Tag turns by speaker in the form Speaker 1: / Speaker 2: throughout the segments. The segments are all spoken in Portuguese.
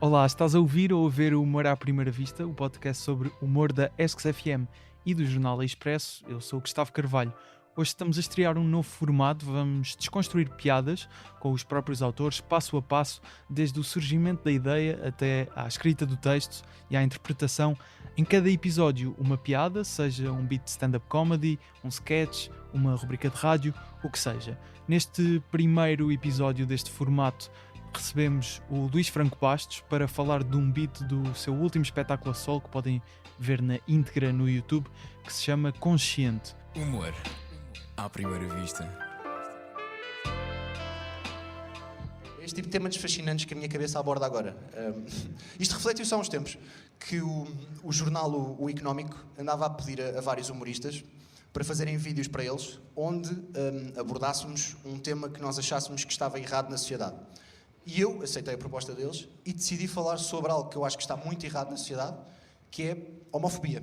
Speaker 1: Olá, estás a ouvir ou a ver o Humor à Primeira Vista, o podcast sobre humor da ESC-FM e do Jornal Expresso. Eu sou o Gustavo Carvalho. Hoje estamos a estrear um novo formato, vamos desconstruir piadas com os próprios autores, passo a passo, desde o surgimento da ideia até à escrita do texto e à interpretação. Em cada episódio uma piada, seja um beat de stand-up comedy, um sketch, uma rubrica de rádio, o que seja. Neste primeiro episódio deste formato recebemos o Luís Franco Bastos para falar de um beat do seu último espetáculo a solo que podem ver na íntegra no YouTube, que se chama Consciente.
Speaker 2: Humor à primeira vista.
Speaker 3: Este tipo de temas fascinantes que a minha cabeça aborda agora. Isto refletiu-se há uns tempos que o jornal o Económico andava a pedir a vários humoristas para fazerem vídeos para eles onde abordássemos um tema que nós achássemos que estava errado na sociedade. E eu aceitei a proposta deles e decidi falar sobre algo que eu acho que está muito errado na sociedade, que é homofobia.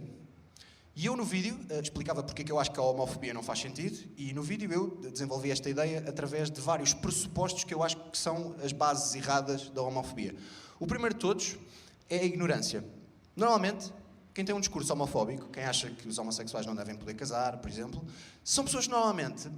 Speaker 3: E eu no vídeo explicava porque é que eu acho que a homofobia não faz sentido, e no vídeo eu desenvolvi esta ideia através de vários pressupostos que eu acho que são as bases erradas da homofobia. O primeiro de todos é a ignorância. Normalmente, quem tem um discurso homofóbico, quem acha que os homossexuais não devem poder casar, por exemplo, são pessoas que normalmente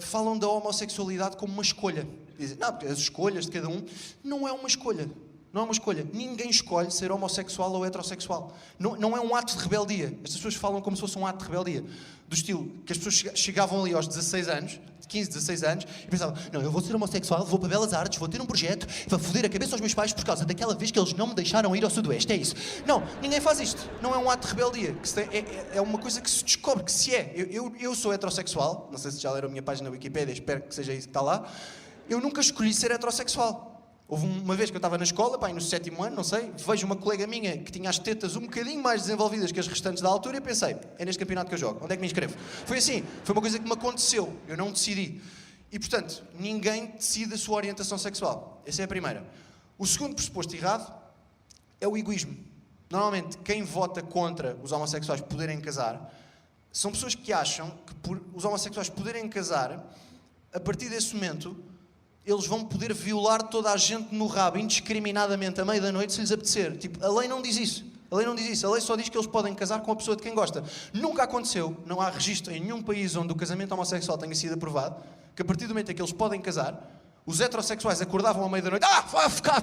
Speaker 3: falam da homossexualidade como uma escolha. Dizem, não, porque as escolhas de cada um não é uma escolha. Não é uma escolha. Ninguém escolhe ser homossexual ou heterossexual. Não é um ato de rebeldia. Estas pessoas falam como se fosse um ato de rebeldia. Do estilo que as pessoas chegavam ali aos 16 anos, de 15, 16 anos, e pensavam, não, eu vou ser homossexual, vou para Belas Artes, vou ter um projeto, vou foder a cabeça aos meus pais por causa daquela vez que eles não me deixaram ir ao Sudoeste. É isso. Não, ninguém faz isto. Não é um ato de rebeldia. É uma coisa que se descobre que se é. Eu sou heterossexual, não sei se já leram a minha página na Wikipédia, espero que seja isso que está lá. Eu nunca escolhi ser heterossexual. Houve uma vez que eu estava na escola, no 7º ano, não sei, vejo uma colega minha que tinha as tetas um bocadinho mais desenvolvidas que as restantes da altura e pensei, é neste campeonato que eu jogo, onde é que me inscrevo? Foi assim, foi uma coisa que me aconteceu, eu não decidi. E, portanto, ninguém decide a sua orientação sexual. Essa é a primeira. O segundo pressuposto errado é o egoísmo. Normalmente, quem vota contra os homossexuais poderem casar são pessoas que acham que por os homossexuais poderem casar, a partir desse momento, eles vão poder violar toda a gente no rabo, indiscriminadamente, à meia da noite, se lhes apetecer. Tipo, a lei não diz isso. A lei não diz isso. A lei só diz que eles podem casar com a pessoa de quem gosta. Nunca aconteceu, não há registro em nenhum país onde o casamento homossexual tenha sido aprovado, que a partir do momento em que eles podem casar, os heterossexuais acordavam à meia da noite,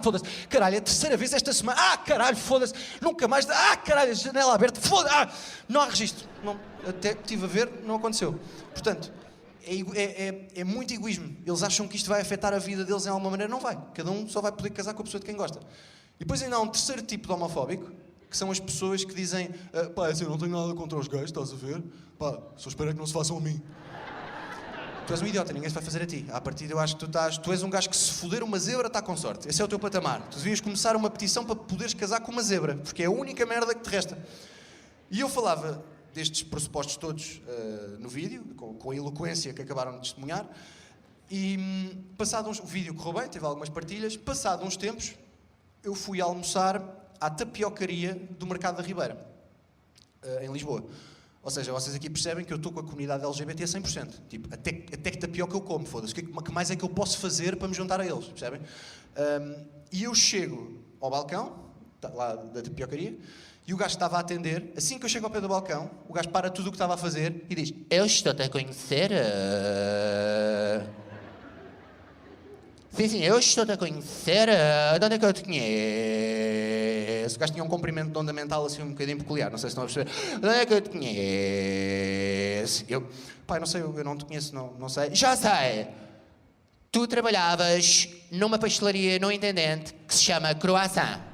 Speaker 3: foda-se, caralho, é a terceira vez esta semana, caralho, foda-se, nunca mais, caralho, a janela aberta, foda-se, não há registro. Não, até que estive a ver, não aconteceu. Portanto, é muito egoísmo. Eles acham que isto vai afetar a vida deles em alguma maneira. Não vai. Cada um só vai poder casar com a pessoa de quem gosta. E depois ainda há um terceiro tipo de homofóbico, que são as pessoas que dizem assim, eu não tenho nada contra os gays, estás a ver? Só espero que não se façam a mim. Tu és um idiota, ninguém se vai fazer a ti. À partida eu acho que tu és um gajo que se foder uma zebra está com sorte. Esse é o teu patamar. Tu devias começar uma petição para poderes casar com uma zebra, porque é a única merda que te resta. E eu falava destes pressupostos todos no vídeo, com a eloquência que acabaram de testemunhar, e o vídeo correu bem, teve algumas partilhas, passado uns tempos, eu fui almoçar à tapiocaria do Mercado da Ribeira, em Lisboa. Ou seja, vocês aqui percebem que eu estou com a comunidade LGBT a 100%. Tipo, até que tapioca eu como, foda-se. O que mais é que eu posso fazer para me juntar a eles, percebem? E eu chego ao balcão, lá da tapiocaria, e o gajo estava a atender, assim que eu chego ao pé do balcão, o gajo para tudo o que estava a fazer e diz, eu estou-te a conhecer. Sim, eu estou-te a conhecer. De onde é que eu te conheço? O gajo tinha um comprimento de onda mental assim um bocadinho peculiar, não sei se estão a perceber. De onde é que eu te conheço? Não sei, eu não te conheço, não sei. Já sei! Tu trabalhavas numa pastelaria no Intendente que se chama Croissant.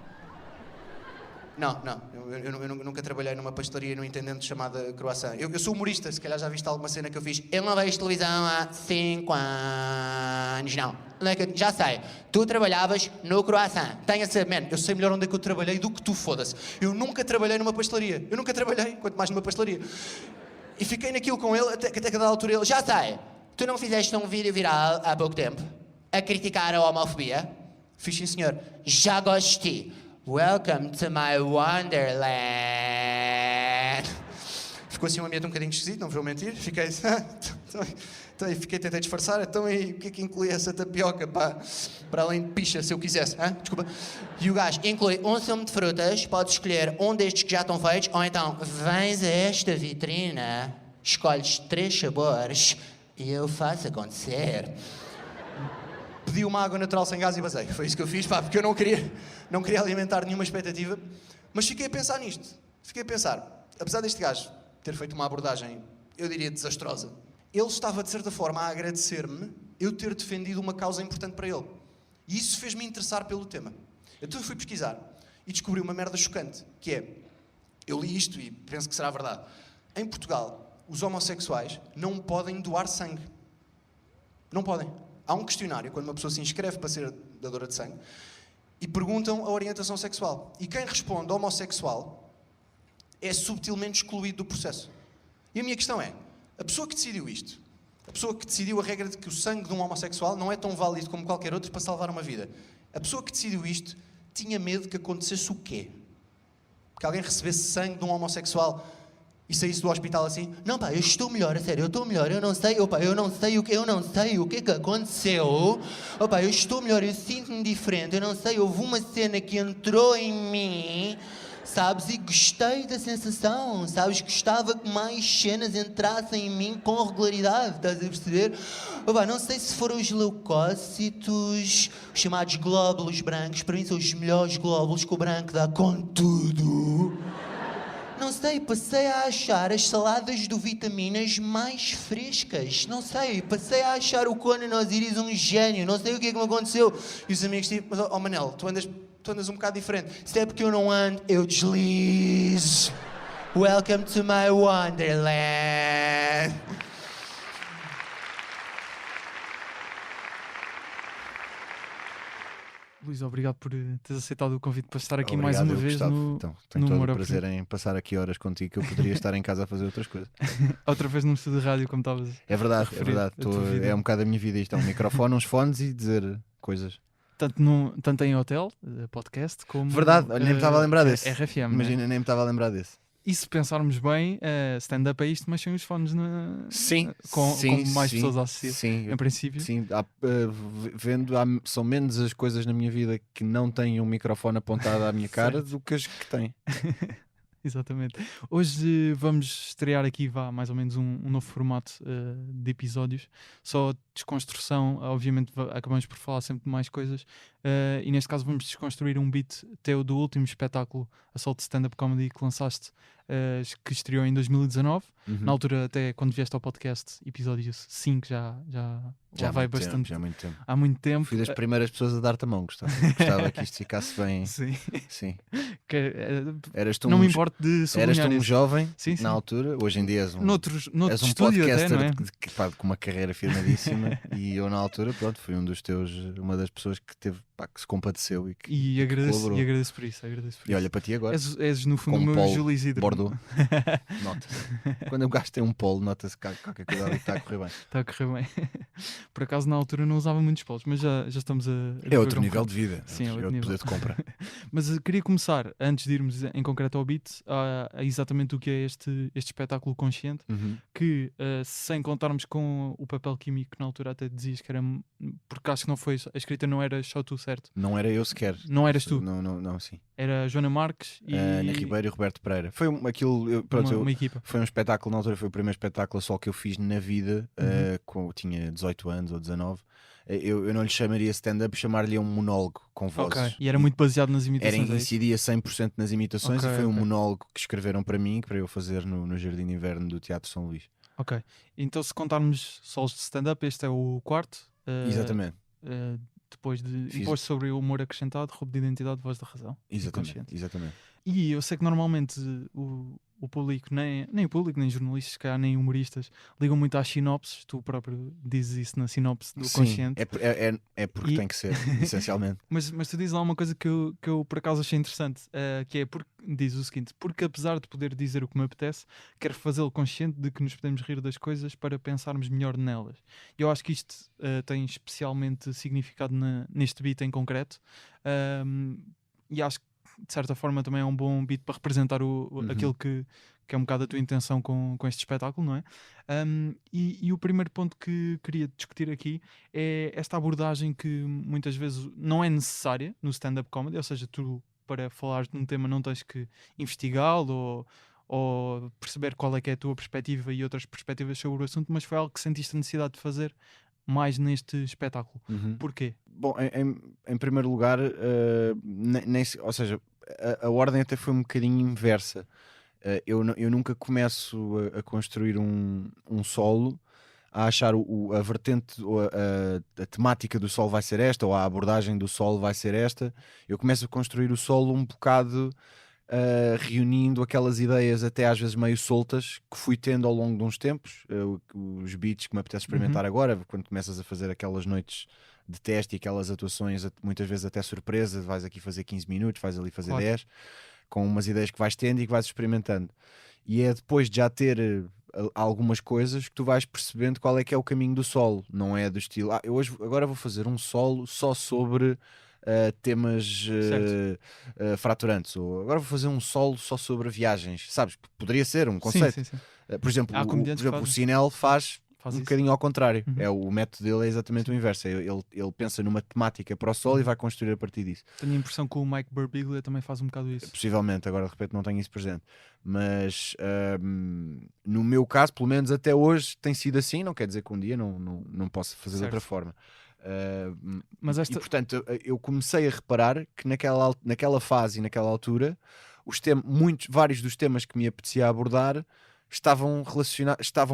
Speaker 3: Não, eu nunca trabalhei numa pastelaria no Intendente chamada Croissant. Eu sou humorista, se calhar já viste alguma cena que eu fiz. Eu não vejo televisão há 5 anos, não. Já sei, tu trabalhavas no Croissant. Tenha a saber, man, eu sei melhor onde é que eu trabalhei do que tu, foda-se. Eu nunca trabalhei numa pastelaria. Eu nunca trabalhei, quanto mais numa pastelaria. E fiquei naquilo com ele, até que a dada altura ele, já sei, tu não fizeste um vídeo viral há pouco tempo a criticar a homofobia? Fiz sim, senhor. Já gostei. Welcome to my Wonderland. Ficou assim um ambiente um bocadinho esquisito, não vou mentir. Fiquei Então aí tentei disfarçar. Então aí o que é que inclui essa tapioca para além de picha, se eu quisesse? Hã? Desculpa. E o gajo inclui um sumo de frutas, podes escolher um destes que já estão feitos, ou então vens a esta vitrina, escolhes 3 sabores e eu faço acontecer. Pedi uma água natural sem gás e basei. Foi isso que eu fiz, pá, porque eu não queria alimentar nenhuma expectativa. Mas fiquei a pensar nisto. Apesar deste gajo ter feito uma abordagem, eu diria, desastrosa, ele estava, de certa forma, a agradecer-me eu ter defendido uma causa importante para ele. E isso fez-me interessar pelo tema. Então eu fui pesquisar e descobri uma merda chocante, que é, eu li isto e penso que será verdade. Em Portugal, os homossexuais não podem doar sangue. Não podem. Há um questionário, quando uma pessoa se inscreve para ser dadora de sangue, e perguntam a orientação sexual. E quem responde homossexual é subtilmente excluído do processo. E a minha questão é, a pessoa que decidiu isto, a pessoa que decidiu a regra de que o sangue de um homossexual não é tão válido como qualquer outro para salvar uma vida, a pessoa que decidiu isto tinha medo que acontecesse o quê? Que alguém recebesse sangue de um homossexual e saísse do hospital assim, não pá, eu estou melhor, a sério, eu estou melhor, eu não sei o que é que aconteceu, opa, eu estou melhor, eu sinto-me diferente, eu não sei, houve uma cena que entrou em mim, sabes, e gostei da sensação, sabes, gostava que mais cenas entrassem em mim com regularidade, estás a perceber? Opa, não sei se foram os leucócitos, os chamados glóbulos brancos, para mim são os melhores glóbulos que o branco dá com tudo. Não sei, passei a achar as saladas do Vitaminas mais frescas. Não sei, passei a achar o Conan Osiris um gênio. Não sei o que é que me aconteceu. E os amigos tipo, mas oh Manel, tu andas um bocado diferente. Se é porque eu não ando, eu deslizo. Welcome to my wonderland.
Speaker 1: Luís, obrigado por teres aceitado o convite para estar aqui
Speaker 4: Obrigado,
Speaker 1: mais uma
Speaker 4: eu
Speaker 1: vez
Speaker 4: gostava.
Speaker 1: no,
Speaker 4: Então, tenho
Speaker 1: no
Speaker 4: todo
Speaker 1: Humor
Speaker 4: o
Speaker 1: ao
Speaker 4: prazer em passar aqui horas contigo, que eu poderia estar em casa a fazer outras coisas.
Speaker 1: outra vez num estúdio de rádio, como estavas.
Speaker 4: É verdade,
Speaker 1: referir a tua vida.
Speaker 4: É um bocado a minha vida isto, é um microfone, uns fones e dizer coisas.
Speaker 1: Tanto em hotel, podcast, como.
Speaker 4: Verdade, olha, nem me estava a lembrar desse.
Speaker 1: RFM.
Speaker 4: Imagina, nem me estava a lembrar desse.
Speaker 1: E se pensarmos bem, stand-up é isto, mas sem os fones com mais
Speaker 4: sim,
Speaker 1: pessoas a assistir.
Speaker 4: Sim,
Speaker 1: Em princípio.
Speaker 4: sim, são menos as coisas na minha vida que não têm um microfone apontado à minha cara do que as que têm.
Speaker 1: Exatamente. Hoje vamos estrear aqui mais ou menos um novo formato de episódios. Só desconstrução, obviamente acabamos por falar sempre de mais coisas. E neste caso vamos desconstruir um beat teu do último espetáculo Assault Stand-Up Comedy que lançaste, que estreou em 2019. Na altura, até quando vieste ao podcast, episódio 5, já vai bastante.
Speaker 4: Já há muito tempo.
Speaker 1: Há muito tempo.
Speaker 4: Fui das primeiras pessoas a dar-te a mão, gostava que isto ficasse bem.
Speaker 1: Sim.
Speaker 4: Eras tu
Speaker 1: não me importo de sublinhar
Speaker 4: eras tu um
Speaker 1: isso.
Speaker 4: jovem
Speaker 1: Sim.
Speaker 4: na altura, hoje em dia és um
Speaker 1: noutro
Speaker 4: és um
Speaker 1: estúdio
Speaker 4: podcaster
Speaker 1: até, não é?
Speaker 4: com uma carreira firmadíssima. E eu na altura, pronto, fui uma das pessoas que teve, que se compadeceu e que
Speaker 1: agradeço por isso.
Speaker 4: E olha para ti agora.
Speaker 1: És no fundo o meu Júlio Isidro.
Speaker 4: Bordeaux. Nota-se. Quando o gajo tem um polo, nota-se que qualquer coisa ali está a correr bem.
Speaker 1: Está a correr bem. Por acaso na altura não usava muitos polos, mas já estamos a
Speaker 4: é outro nível de vida.
Speaker 1: Sim,
Speaker 4: é outro poder de compra.
Speaker 1: Mas queria começar, antes de irmos em concreto ao beat, a exatamente o que é este espetáculo consciente, que sem contarmos com o papel químico, na altura até dizias que era, porque acho que não foi, a escrita não era só tu, certo?
Speaker 4: Não era eu sequer.
Speaker 1: Não eras tu?
Speaker 4: Não, sim.
Speaker 1: Era a Joana Marques e
Speaker 4: Ana Ribeiro e Roberto Pereira. Foi uma
Speaker 1: equipa.
Speaker 4: Foi um espetáculo, na altura foi o primeiro espetáculo só que eu fiz na vida, tinha 18 anos ou 19. Eu não lhe chamaria stand-up, chamar-lhe um monólogo com vozes.
Speaker 1: Okay. E era muito baseado nas imitações.
Speaker 4: Incidia 100% nas imitações, e foi um monólogo que escreveram para mim, para eu fazer no Jardim de Inverno do Teatro São Luís.
Speaker 1: Ok, então se contarmos só os de stand-up, este é o quarto.
Speaker 4: Exatamente.
Speaker 1: Depois imposto sobre o humor acrescentado, roubo de identidade, voz da razão.
Speaker 4: Exatamente.
Speaker 1: E eu sei que normalmente o público, nem o público, nem jornalistas, nem humoristas, ligam muito às sinopses. Tu próprio dizes isso na sinopse do Consciente.
Speaker 4: É porque tem que ser, essencialmente.
Speaker 1: Mas tu dizes lá uma coisa que eu por acaso achei interessante, que é, diz o seguinte: porque apesar de poder dizer o que me apetece, quero fazê-lo consciente de que nos podemos rir das coisas para pensarmos melhor nelas. Eu acho que isto tem especialmente significado neste beat em concreto, e acho que de certa forma também é um bom beat para representar aquilo que que é um bocado a tua intenção com este espetáculo, não é? E o primeiro ponto que queria discutir aqui é esta abordagem que muitas vezes não é necessária no stand-up comedy, ou seja, tu para falares de um tema não tens que investigá-lo ou perceber qual é que é a tua perspectiva e outras perspectivas sobre o assunto, mas foi algo que sentiste a necessidade de fazer mais neste espetáculo. Porquê?
Speaker 4: Bom, em primeiro lugar, ou seja, a ordem até foi um bocadinho inversa. Eu nunca começo a construir um solo a achar a vertente ou a temática do solo vai ser esta, ou a abordagem do solo vai ser esta. Eu começo a construir o solo um bocado reunindo aquelas ideias até às vezes meio soltas que fui tendo ao longo de uns tempos, os beats que me apetece experimentar agora, quando começas a fazer aquelas noites de teste e aquelas atuações muitas vezes até surpresa, vais aqui fazer 15 minutos, vais ali fazer 10, com umas ideias que vais tendo e que vais experimentando. E é depois de já ter algumas coisas que tu vais percebendo qual é que é o caminho do solo. Não é do estilo, eu agora vou fazer um solo só sobre temas fraturantes, ou agora vou fazer um solo só sobre viagens, sabes? Poderia ser um conceito.
Speaker 1: Sim.
Speaker 4: Por exemplo, o Sinel faz um bocadinho ao contrário. O método dele é exatamente o inverso. Ele pensa numa temática para o solo e vai construir a partir disso.
Speaker 1: Tenho a impressão que o Mike Birbiglia também faz um bocado isso.
Speaker 4: Possivelmente, agora de repente não tenho isso presente. Mas no meu caso, pelo menos até hoje, tem sido assim. Não quer dizer que um dia não possa fazer de outra forma.
Speaker 1: Mas
Speaker 4: E portanto, eu comecei a reparar que naquela fase e naquela altura, vários dos temas que me apetecia abordar estavam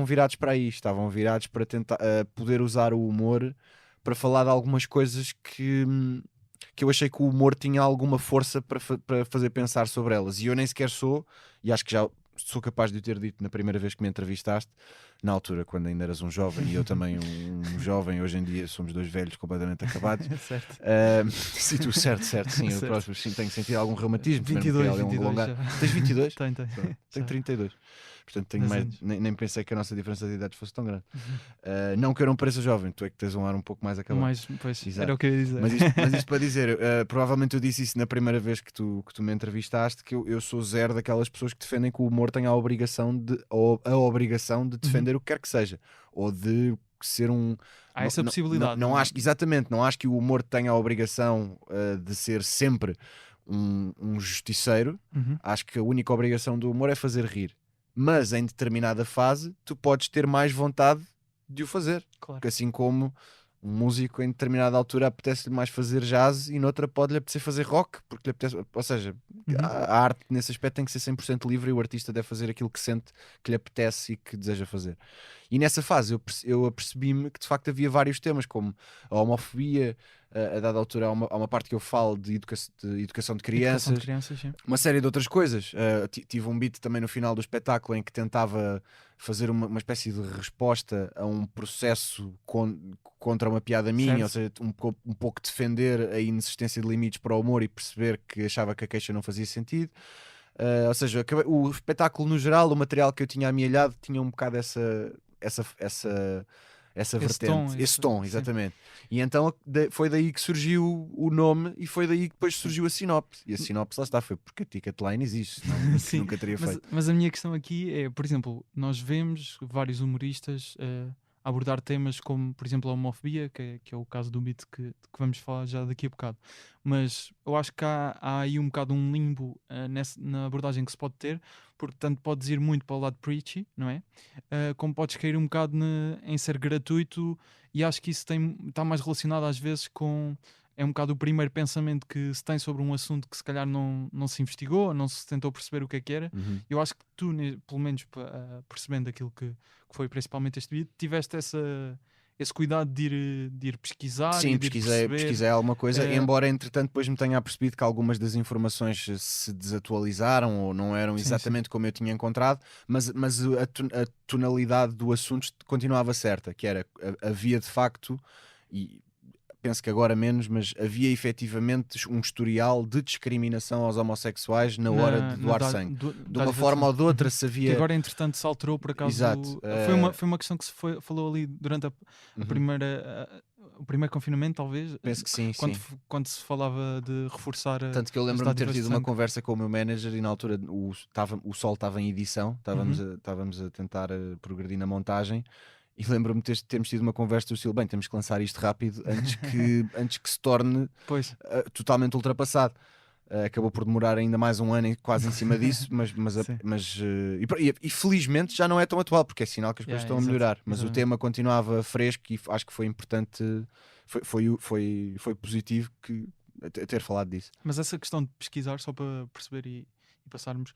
Speaker 4: virados para aí, estavam virados para tentar poder usar o humor para falar de algumas coisas que eu achei que o humor tinha alguma força para fazer pensar sobre elas, e eu nem sequer sou, e acho que já sou capaz de o ter dito na primeira vez que me entrevistaste, na altura quando ainda eras um jovem e eu também um jovem. Hoje em dia somos dois velhos completamente acabados.
Speaker 1: Certo.
Speaker 4: Sim, tu, certo, sim,
Speaker 1: Certo.
Speaker 4: Eu próximo, sim, tenho sentido algum reumatismo.
Speaker 1: 22
Speaker 4: já. Tens 22?
Speaker 1: Tenho.
Speaker 4: Tenho 32. Portanto, tenho
Speaker 1: 10
Speaker 4: mais,
Speaker 1: anos.
Speaker 4: nem pensei que a nossa diferença de idades fosse tão grande. Não que eu não pareça jovem, tu é que tens um ar um pouco mais acabado.
Speaker 1: Pois,
Speaker 4: Exato.
Speaker 1: era o que eu ia dizer.
Speaker 4: Mas isto para dizer, provavelmente eu disse isso na primeira vez que tu me entrevistaste, que eu sou zero daquelas pessoas que defendem que o humor tem a obrigação de defender o que quer que seja, ou de ser um...
Speaker 1: Há essa possibilidade.
Speaker 4: Não acho, exatamente, não acho que o humor tenha a obrigação de ser sempre um justiceiro. Acho que a única obrigação do humor é fazer rir. Mas em determinada fase tu podes ter mais vontade de o fazer.
Speaker 1: Claro.
Speaker 4: Porque assim como um músico em determinada altura apetece-lhe mais fazer jazz e noutra pode-lhe apetecer fazer rock, porque lhe apetece, ou seja, a arte nesse aspecto tem que ser 100% livre e o artista deve fazer aquilo que sente que lhe apetece e que deseja fazer. E nessa fase eu apercebi-me que de facto havia vários temas, como a homofobia, a dada altura há uma parte que eu falo de educação de crianças,
Speaker 1: Sim.
Speaker 4: uma série de outras coisas. Tive um beat também no final do espetáculo em que tentava fazer uma espécie de resposta a um processo contra uma piada minha, ou seja, um pouco defender a inexistência de limites para o humor e perceber que achava que a queixa não fazia sentido. Ou seja, o espetáculo no geral, o material que eu tinha amealhado tinha um bocado essa vertente, esse tom, exatamente. E então foi daí que surgiu o nome e foi daí que depois surgiu a sinopse. E a sinopse lá está, foi porque a Ticketline existe, senão nunca teria feito.
Speaker 1: Mas a minha questão aqui é, por exemplo, nós vemos vários humoristas abordar temas como, por exemplo, a homofobia, que é o caso do beat que vamos falar já daqui a bocado. Mas eu acho que há aí um bocado um limbo na abordagem que se pode ter, porque tanto podes ir muito para o lado preachy, não é? Como podes cair um bocado em ser gratuito, e acho que isso está mais relacionado às vezes com... É um bocado o primeiro pensamento que se tem sobre um assunto que se calhar não se investigou, não se tentou perceber o que é que era. Eu acho que tu, pelo menos percebendo aquilo que foi principalmente este vídeo, tiveste esse cuidado de ir pesquisar.
Speaker 4: Sim,
Speaker 1: e de
Speaker 4: pesquisei alguma coisa, embora entretanto depois me tenha apercebido que algumas das informações se desatualizaram ou não eram exatamente como eu tinha encontrado, mas a tonalidade do assunto continuava certa, que era, havia de facto, e penso que agora menos, mas havia efetivamente um historial de discriminação aos homossexuais na hora de doar sangue. De uma forma ou de outra se havia...
Speaker 1: Que agora entretanto se alterou por acaso.
Speaker 4: Exato.
Speaker 1: Foi uma questão que se falou ali durante a primeira... o primeiro confinamento, talvez.
Speaker 4: Penso que sim,
Speaker 1: quando,
Speaker 4: sim.
Speaker 1: quando se falava de reforçar
Speaker 4: Tanto que eu
Speaker 1: as
Speaker 4: lembro-me de ter
Speaker 1: dádivas
Speaker 4: tido
Speaker 1: de
Speaker 4: uma
Speaker 1: sangue.
Speaker 4: conversa com o meu manager e na altura o Sol estava em edição, estávamos a tentar progredir na montagem e lembro-me de termos tido uma conversa do estilo, bem, temos que lançar isto rápido antes que se torne
Speaker 1: Pois,
Speaker 4: totalmente ultrapassado. Acabou por demorar ainda mais um ano quase em cima disso,
Speaker 1: sim.
Speaker 4: e felizmente já não é tão atual, porque é sinal que as coisas
Speaker 1: Yeah,
Speaker 4: estão a melhorar. Mas o
Speaker 1: exatamente.
Speaker 4: tema continuava fresco e acho que foi importante, foi positivo ter falado disso.
Speaker 1: Mas essa questão de pesquisar, só para perceber e passarmos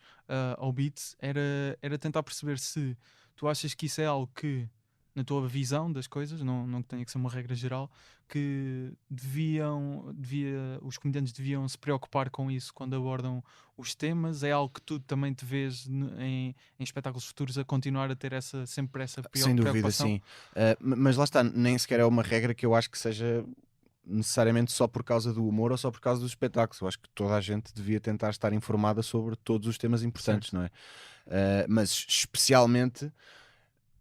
Speaker 1: ao beat, era tentar perceber se tu achas que isso é algo que, na tua visão das coisas, não que tenha que ser uma regra geral, que os comediantes deviam se preocupar com isso quando abordam os temas. É algo que tu também te vês em espetáculos futuros a continuar a ter sempre essa
Speaker 4: Sem dúvida,
Speaker 1: preocupação?
Speaker 4: sim. Mas lá está, nem sequer é uma regra que eu acho que seja necessariamente só por causa do humor ou só por causa dos espetáculos. Eu acho que toda a gente devia tentar estar informada sobre todos os temas importantes, não é? Mas especialmente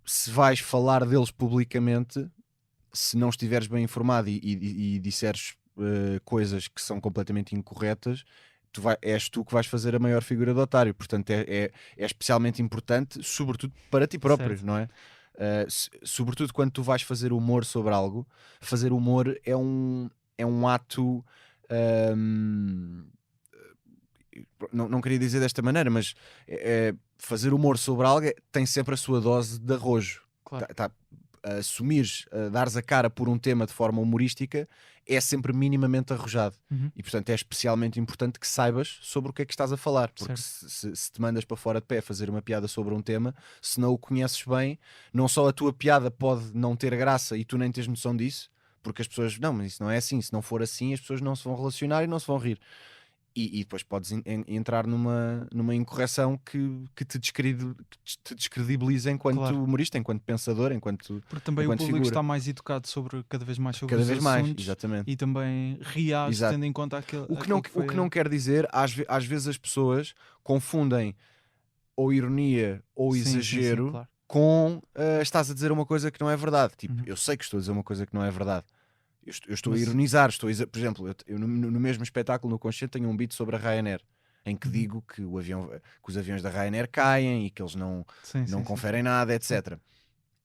Speaker 4: se vais falar deles publicamente, se não estiveres bem informado e disseres coisas que são completamente incorretas, és tu que vais fazer a maior figura de otário. Portanto, é especialmente importante, sobretudo para ti próprio,
Speaker 1: Certo.
Speaker 4: não é? Sobretudo quando tu vais fazer humor sobre algo, fazer humor é um ato. Não queria dizer desta maneira, mas fazer humor sobre algo tem sempre a sua dose de arrojo.
Speaker 1: Claro.
Speaker 4: Assumires, dares a cara por um tema de forma humorística é sempre minimamente arrojado.
Speaker 1: Uhum.
Speaker 4: E portanto é especialmente importante que saibas sobre o que é que estás a falar, porque se te mandas para fora de pé a fazer uma piada sobre um tema, se não o conheces bem, não só a tua piada pode não ter graça e tu nem tens noção disso, porque as pessoas, não, mas isso não é assim, se não for assim as pessoas não se vão relacionar e não se vão rir. E depois podes entrar numa incorreção que te descredibiliza enquanto
Speaker 1: Claro.
Speaker 4: humorista, enquanto pensador, enquanto
Speaker 1: Porque também o público
Speaker 4: figura.
Speaker 1: está mais educado cada vez mais sobre
Speaker 4: Cada
Speaker 1: os
Speaker 4: vez mais,
Speaker 1: assuntos
Speaker 4: exatamente.
Speaker 1: e também reage
Speaker 4: Exato.
Speaker 1: tendo em conta aquilo
Speaker 4: O que não quer dizer, às vezes as pessoas confundem ou ironia ou
Speaker 1: Sim, sim, sim,
Speaker 4: exagero
Speaker 1: claro.
Speaker 4: com estás a dizer uma coisa que não é verdade. Tipo,
Speaker 1: Uhum.
Speaker 4: eu sei que estou a dizer uma coisa que não é verdade. Eu estou a
Speaker 1: Mas-
Speaker 4: ironizar, por exemplo, eu no mesmo espetáculo no Consciente tenho um beat sobre a Ryanair, em que
Speaker 1: Uhum.
Speaker 4: digo que os aviões da Ryanair caem e que eles não
Speaker 1: Sim, sim, sim,
Speaker 4: conferem nada, etc.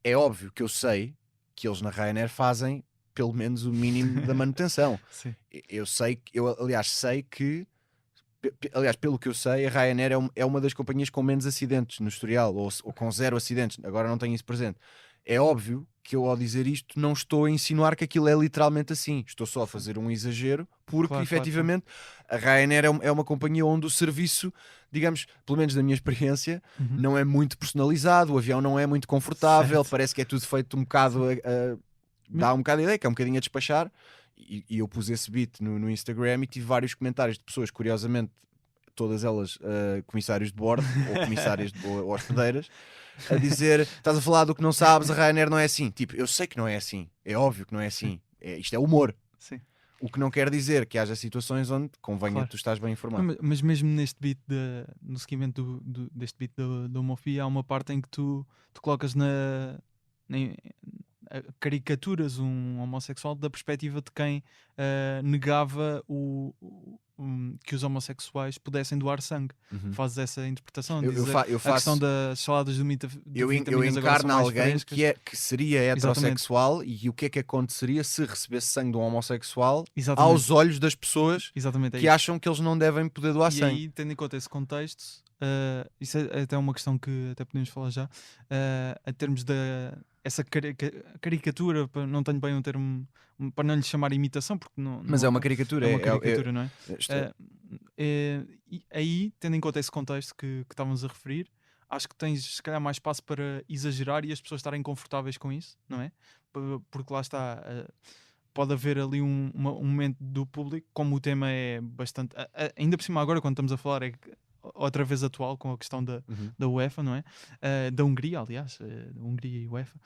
Speaker 4: É óbvio que eu sei que eles na Ryanair fazem pelo menos o mínimo da manutenção.
Speaker 1: sim.
Speaker 4: Aliás, sei que, aliás, pelo que eu sei, a Ryanair é uma das companhias com menos acidentes no historial, ou com 0 acidentes, agora não tenho isso presente. É óbvio que eu, ao dizer isto, não estou a insinuar que aquilo é literalmente assim. Estou só a fazer um exagero, porque
Speaker 1: Claro,
Speaker 4: efetivamente a Ryanair é uma companhia onde o serviço, digamos, pelo menos na minha experiência,
Speaker 1: Uhum.
Speaker 4: não é muito personalizado, o avião não é muito confortável,
Speaker 1: Certo.
Speaker 4: parece que é tudo feito um bocado dá um bocado a ideia, que é um bocadinho a despachar. E eu pus esse beat no Instagram e tive vários comentários de pessoas, curiosamente, todas elas comissários de bordo ou comissárias ou hospedeiras, a dizer: estás a falar do que não sabes, a Ryanair não é assim. Tipo, eu sei que não é assim, é óbvio que não é assim. Isto é humor.
Speaker 1: Sim.
Speaker 4: O que não quer dizer que haja situações onde convenha
Speaker 1: Claro.
Speaker 4: que tu estás bem informado.
Speaker 1: Mas mesmo neste beat, no seguimento deste beat da homofobia, há uma parte em que tu colocas caricaturas um homossexual da perspectiva de quem negava que os homossexuais pudessem doar sangue.
Speaker 4: Uhum.
Speaker 1: Fazes essa interpretação,
Speaker 4: Eu
Speaker 1: dizer,
Speaker 4: faço-
Speaker 1: a questão das saladas de
Speaker 4: eu
Speaker 1: vitaminas agora são
Speaker 4: encarno
Speaker 1: mais
Speaker 4: alguém
Speaker 1: frescas.
Speaker 4: que seria heterossexual e o que é que aconteceria se recebesse sangue de um homossexual
Speaker 1: Exatamente.
Speaker 4: aos olhos das pessoas
Speaker 1: Exatamente, é
Speaker 4: que
Speaker 1: isso.
Speaker 4: acham que eles não devem poder doar
Speaker 1: E
Speaker 4: sangue.
Speaker 1: aí, tendo em conta esse contexto, isso é até uma questão que até podemos falar já, a termos essa caricatura, não tenho bem um termo para não lhe chamar imitação, porque
Speaker 4: Mas é uma caricatura.
Speaker 1: é uma caricatura, não é?
Speaker 4: Isto-
Speaker 1: E aí, tendo em conta esse contexto que estávamos a referir, acho que tens se calhar mais espaço para exagerar e as pessoas estarem confortáveis com isso, não é? Porque lá está, pode haver ali um momento do público, como o tema é bastante, ainda por cima agora quando estamos a falar é outra vez atual com a questão da UEFA, não é? Da Hungria, aliás, da Hungria e UEFA.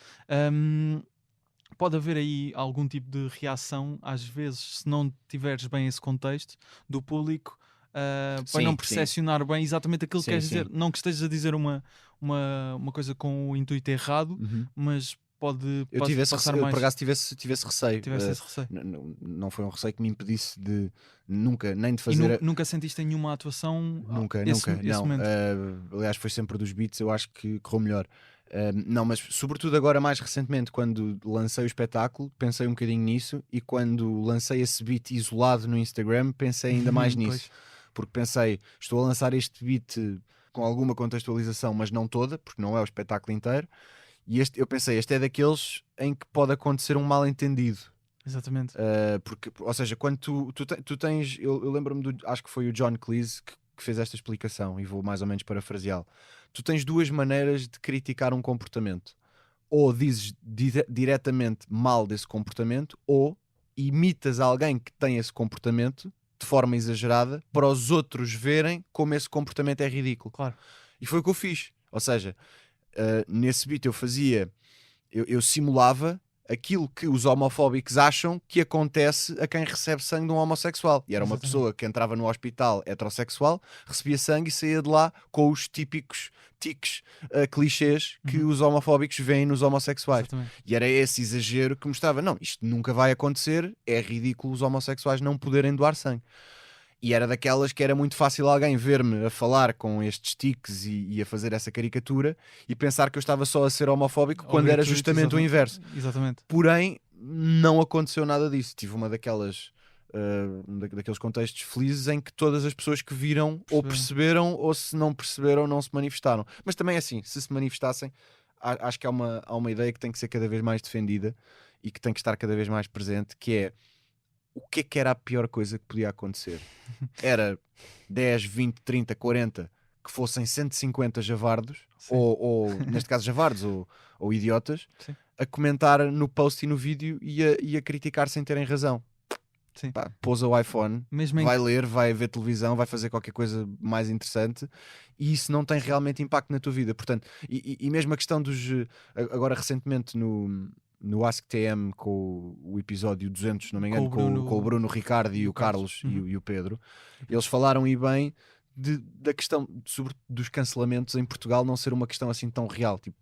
Speaker 1: Pode haver aí algum tipo de reação, às vezes, se não tiveres bem esse contexto do público, para
Speaker 4: Sim,
Speaker 1: não
Speaker 4: sim.
Speaker 1: percepcionar bem exatamente aquilo que
Speaker 4: Sim,
Speaker 1: queres
Speaker 4: sim.
Speaker 1: dizer. Não que estejas a dizer uma coisa com o intuito errado,
Speaker 4: Uhum.
Speaker 1: mas pode
Speaker 4: Eu tive esse
Speaker 1: passar
Speaker 4: receio,
Speaker 1: mais.
Speaker 4: por acaso tivesse receio.
Speaker 1: Tiveste esse receio.
Speaker 4: Não foi um receio que me impedisse de nunca, nem de
Speaker 1: E
Speaker 4: fazer.
Speaker 1: nunca sentiste em nenhuma atuação
Speaker 4: Nunca,
Speaker 1: esse
Speaker 4: não.
Speaker 1: momento?
Speaker 4: Aliás, foi sempre dos beats, eu acho que correu melhor. Não, mas sobretudo agora, mais recentemente, quando lancei o espetáculo, pensei um bocadinho nisso, e quando lancei esse beat isolado no Instagram, pensei ainda mais nisso.
Speaker 1: Pois.
Speaker 4: Porque pensei, estou a lançar este beat com alguma contextualização, mas não toda, porque não é o espetáculo inteiro. E eu pensei, este é daqueles em que pode acontecer um mal-entendido.
Speaker 1: Exatamente.
Speaker 4: Porque, ou seja, quando tu tens, eu lembro-me acho que foi o John Cleese que fez esta explicação, e vou mais ou menos parafraseá-lo. Tu tens duas maneiras de criticar um comportamento: ou dizes diretamente mal desse comportamento, ou imitas alguém que tem esse comportamento de forma exagerada para os outros verem como esse comportamento é ridículo.
Speaker 1: Claro.
Speaker 4: E foi o que eu fiz. Ou seja, nesse beat eu simulava aquilo que os homofóbicos acham que acontece a quem recebe sangue de um homossexual. E era uma
Speaker 1: Exatamente.
Speaker 4: pessoa que entrava no hospital heterossexual, recebia sangue e saía de lá com os típicos tiques, clichês que os homofóbicos veem nos homossexuais.
Speaker 1: Exatamente.
Speaker 4: E era esse exagero que mostrava, não, isto nunca vai acontecer, é ridículo os homossexuais não poderem doar sangue. E era daquelas que era muito fácil alguém ver-me a falar com estes tiques e a fazer essa caricatura e pensar que eu estava só a ser homofóbico, quando era
Speaker 1: gratuito,
Speaker 4: justamente o inverso.
Speaker 1: Exatamente.
Speaker 4: Porém, não aconteceu nada disso. Tive uma daquelas daqueles contextos felizes em que todas as pessoas que viram ou perceberam, ou se não perceberam, não se manifestaram. Mas também é assim, se manifestassem, acho que há uma ideia que tem que ser cada vez mais defendida e que tem que estar cada vez mais presente, que é: o que é que era a pior coisa que podia acontecer? Era 10, 20, 30, 40 que fossem 150 javardos, ou neste caso javardos, ou idiotas,
Speaker 1: Sim.
Speaker 4: a comentar no post e no vídeo e a criticar sem terem razão.
Speaker 1: Sim.
Speaker 4: Pá, pousa o iPhone,
Speaker 1: Mesmo
Speaker 4: vai ler, vai ver televisão, vai fazer qualquer coisa mais interessante, e isso não tem realmente impacto na tua vida. Portanto, e mesmo a questão dos... Agora recentemente no AskTM, com o episódio 200, se não me engano, com o Bruno, Ricardo e o Carlos e o Pedro, eles falaram e bem da questão dos cancelamentos em Portugal não ser uma questão assim tão real. Tipo,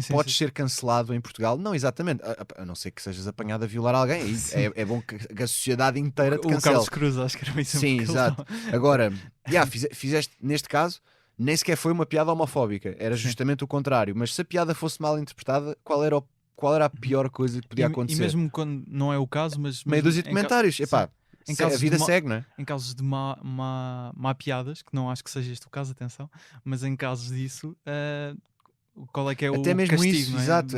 Speaker 4: podes ser cancelado em Portugal, não exatamente, a não ser que sejas apanhado a violar alguém. É bom que a sociedade inteira te cancele.
Speaker 1: O Carlos Cruz, acho que era bem sempre.
Speaker 4: Sim, exato. Agora, fizeste, neste caso, nem sequer foi uma piada homofóbica, era justamente o contrário. Mas se a piada fosse mal interpretada, qual era a pior coisa que podia acontecer?
Speaker 1: E mesmo quando não é o caso, mas
Speaker 4: meia dúzia de comentários, epá, a vida segue, não é?
Speaker 1: Em casos de má piadas, que não acho que seja este o caso, atenção, mas em casos disso, qual é que é
Speaker 4: até
Speaker 1: o
Speaker 4: mesmo
Speaker 1: castigo,
Speaker 4: isso,
Speaker 1: não é?
Speaker 4: Exato,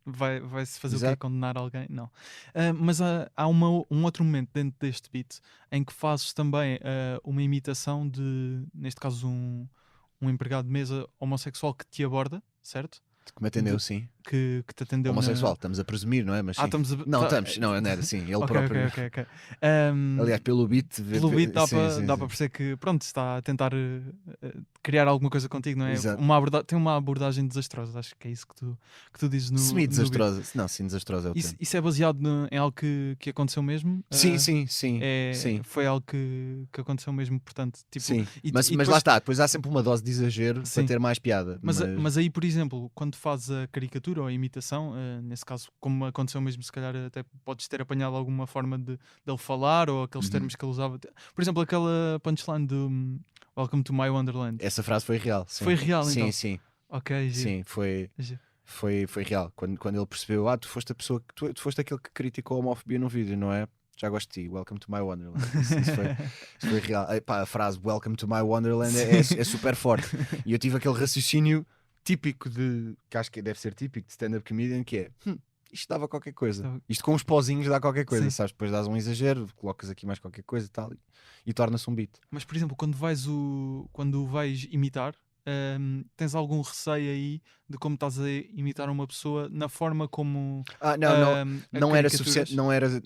Speaker 1: Vai-se fazer o quê? Condenar alguém? Não. Mas há um outro momento dentro deste beat em que fazes também uma imitação de, neste caso, um empregado de mesa homossexual que te aborda, certo?
Speaker 4: Que me atendeu, sim.
Speaker 1: Que te atendeu.
Speaker 4: Homossexual, estamos a presumir, não é? Mas sim.
Speaker 1: Não,
Speaker 4: estamos, não era assim, ele
Speaker 1: okay,
Speaker 4: próprio.
Speaker 1: Okay.
Speaker 4: Aliás, pelo beat
Speaker 1: dá para perceber que, pronto, está a tentar criar alguma coisa contigo, não é?
Speaker 4: Exato.
Speaker 1: Tem uma abordagem desastrosa, acho que é isso que tu dizes no.
Speaker 4: Semi-desastrosa, não, sim, desastrosa é o termo.
Speaker 1: Isso é baseado em algo que aconteceu mesmo?
Speaker 4: Sim.
Speaker 1: Foi algo que aconteceu mesmo, portanto, tipo.
Speaker 4: Sim,
Speaker 1: mas
Speaker 4: depois, lá está, depois há sempre uma dose de exagero para ter mais piada.
Speaker 1: Mas aí, por exemplo, quando fazes a caricatura ou a imitação, nesse caso, como aconteceu mesmo, se calhar até podes ter apanhado alguma forma dele falar ou aqueles termos que ele usava. Por exemplo, aquela punchline do Welcome to My Wonderland.
Speaker 4: Essa frase foi real. Sim.
Speaker 1: Foi real, então?
Speaker 4: Sim.
Speaker 1: Ok, giro.
Speaker 4: Sim, foi real. Quando ele percebeu, tu foste a pessoa que tu foste aquele que criticou a homofobia no vídeo, não é? Já gosto de ti, Welcome to My Wonderland. Isso foi real. A frase Welcome to My Wonderland é super forte. E eu tive aquele raciocínio típico que acho que deve ser típico de stand-up comedian, que é isto dava qualquer coisa. Isto com os pozinhos dá qualquer coisa, sabes? Depois dás um exagero, colocas aqui mais qualquer coisa e tal, e torna-se um beat. Mas,
Speaker 1: por exemplo, quando vais imitar, tens algum receio aí de como estás a imitar uma pessoa na forma como
Speaker 4: não era suficiente,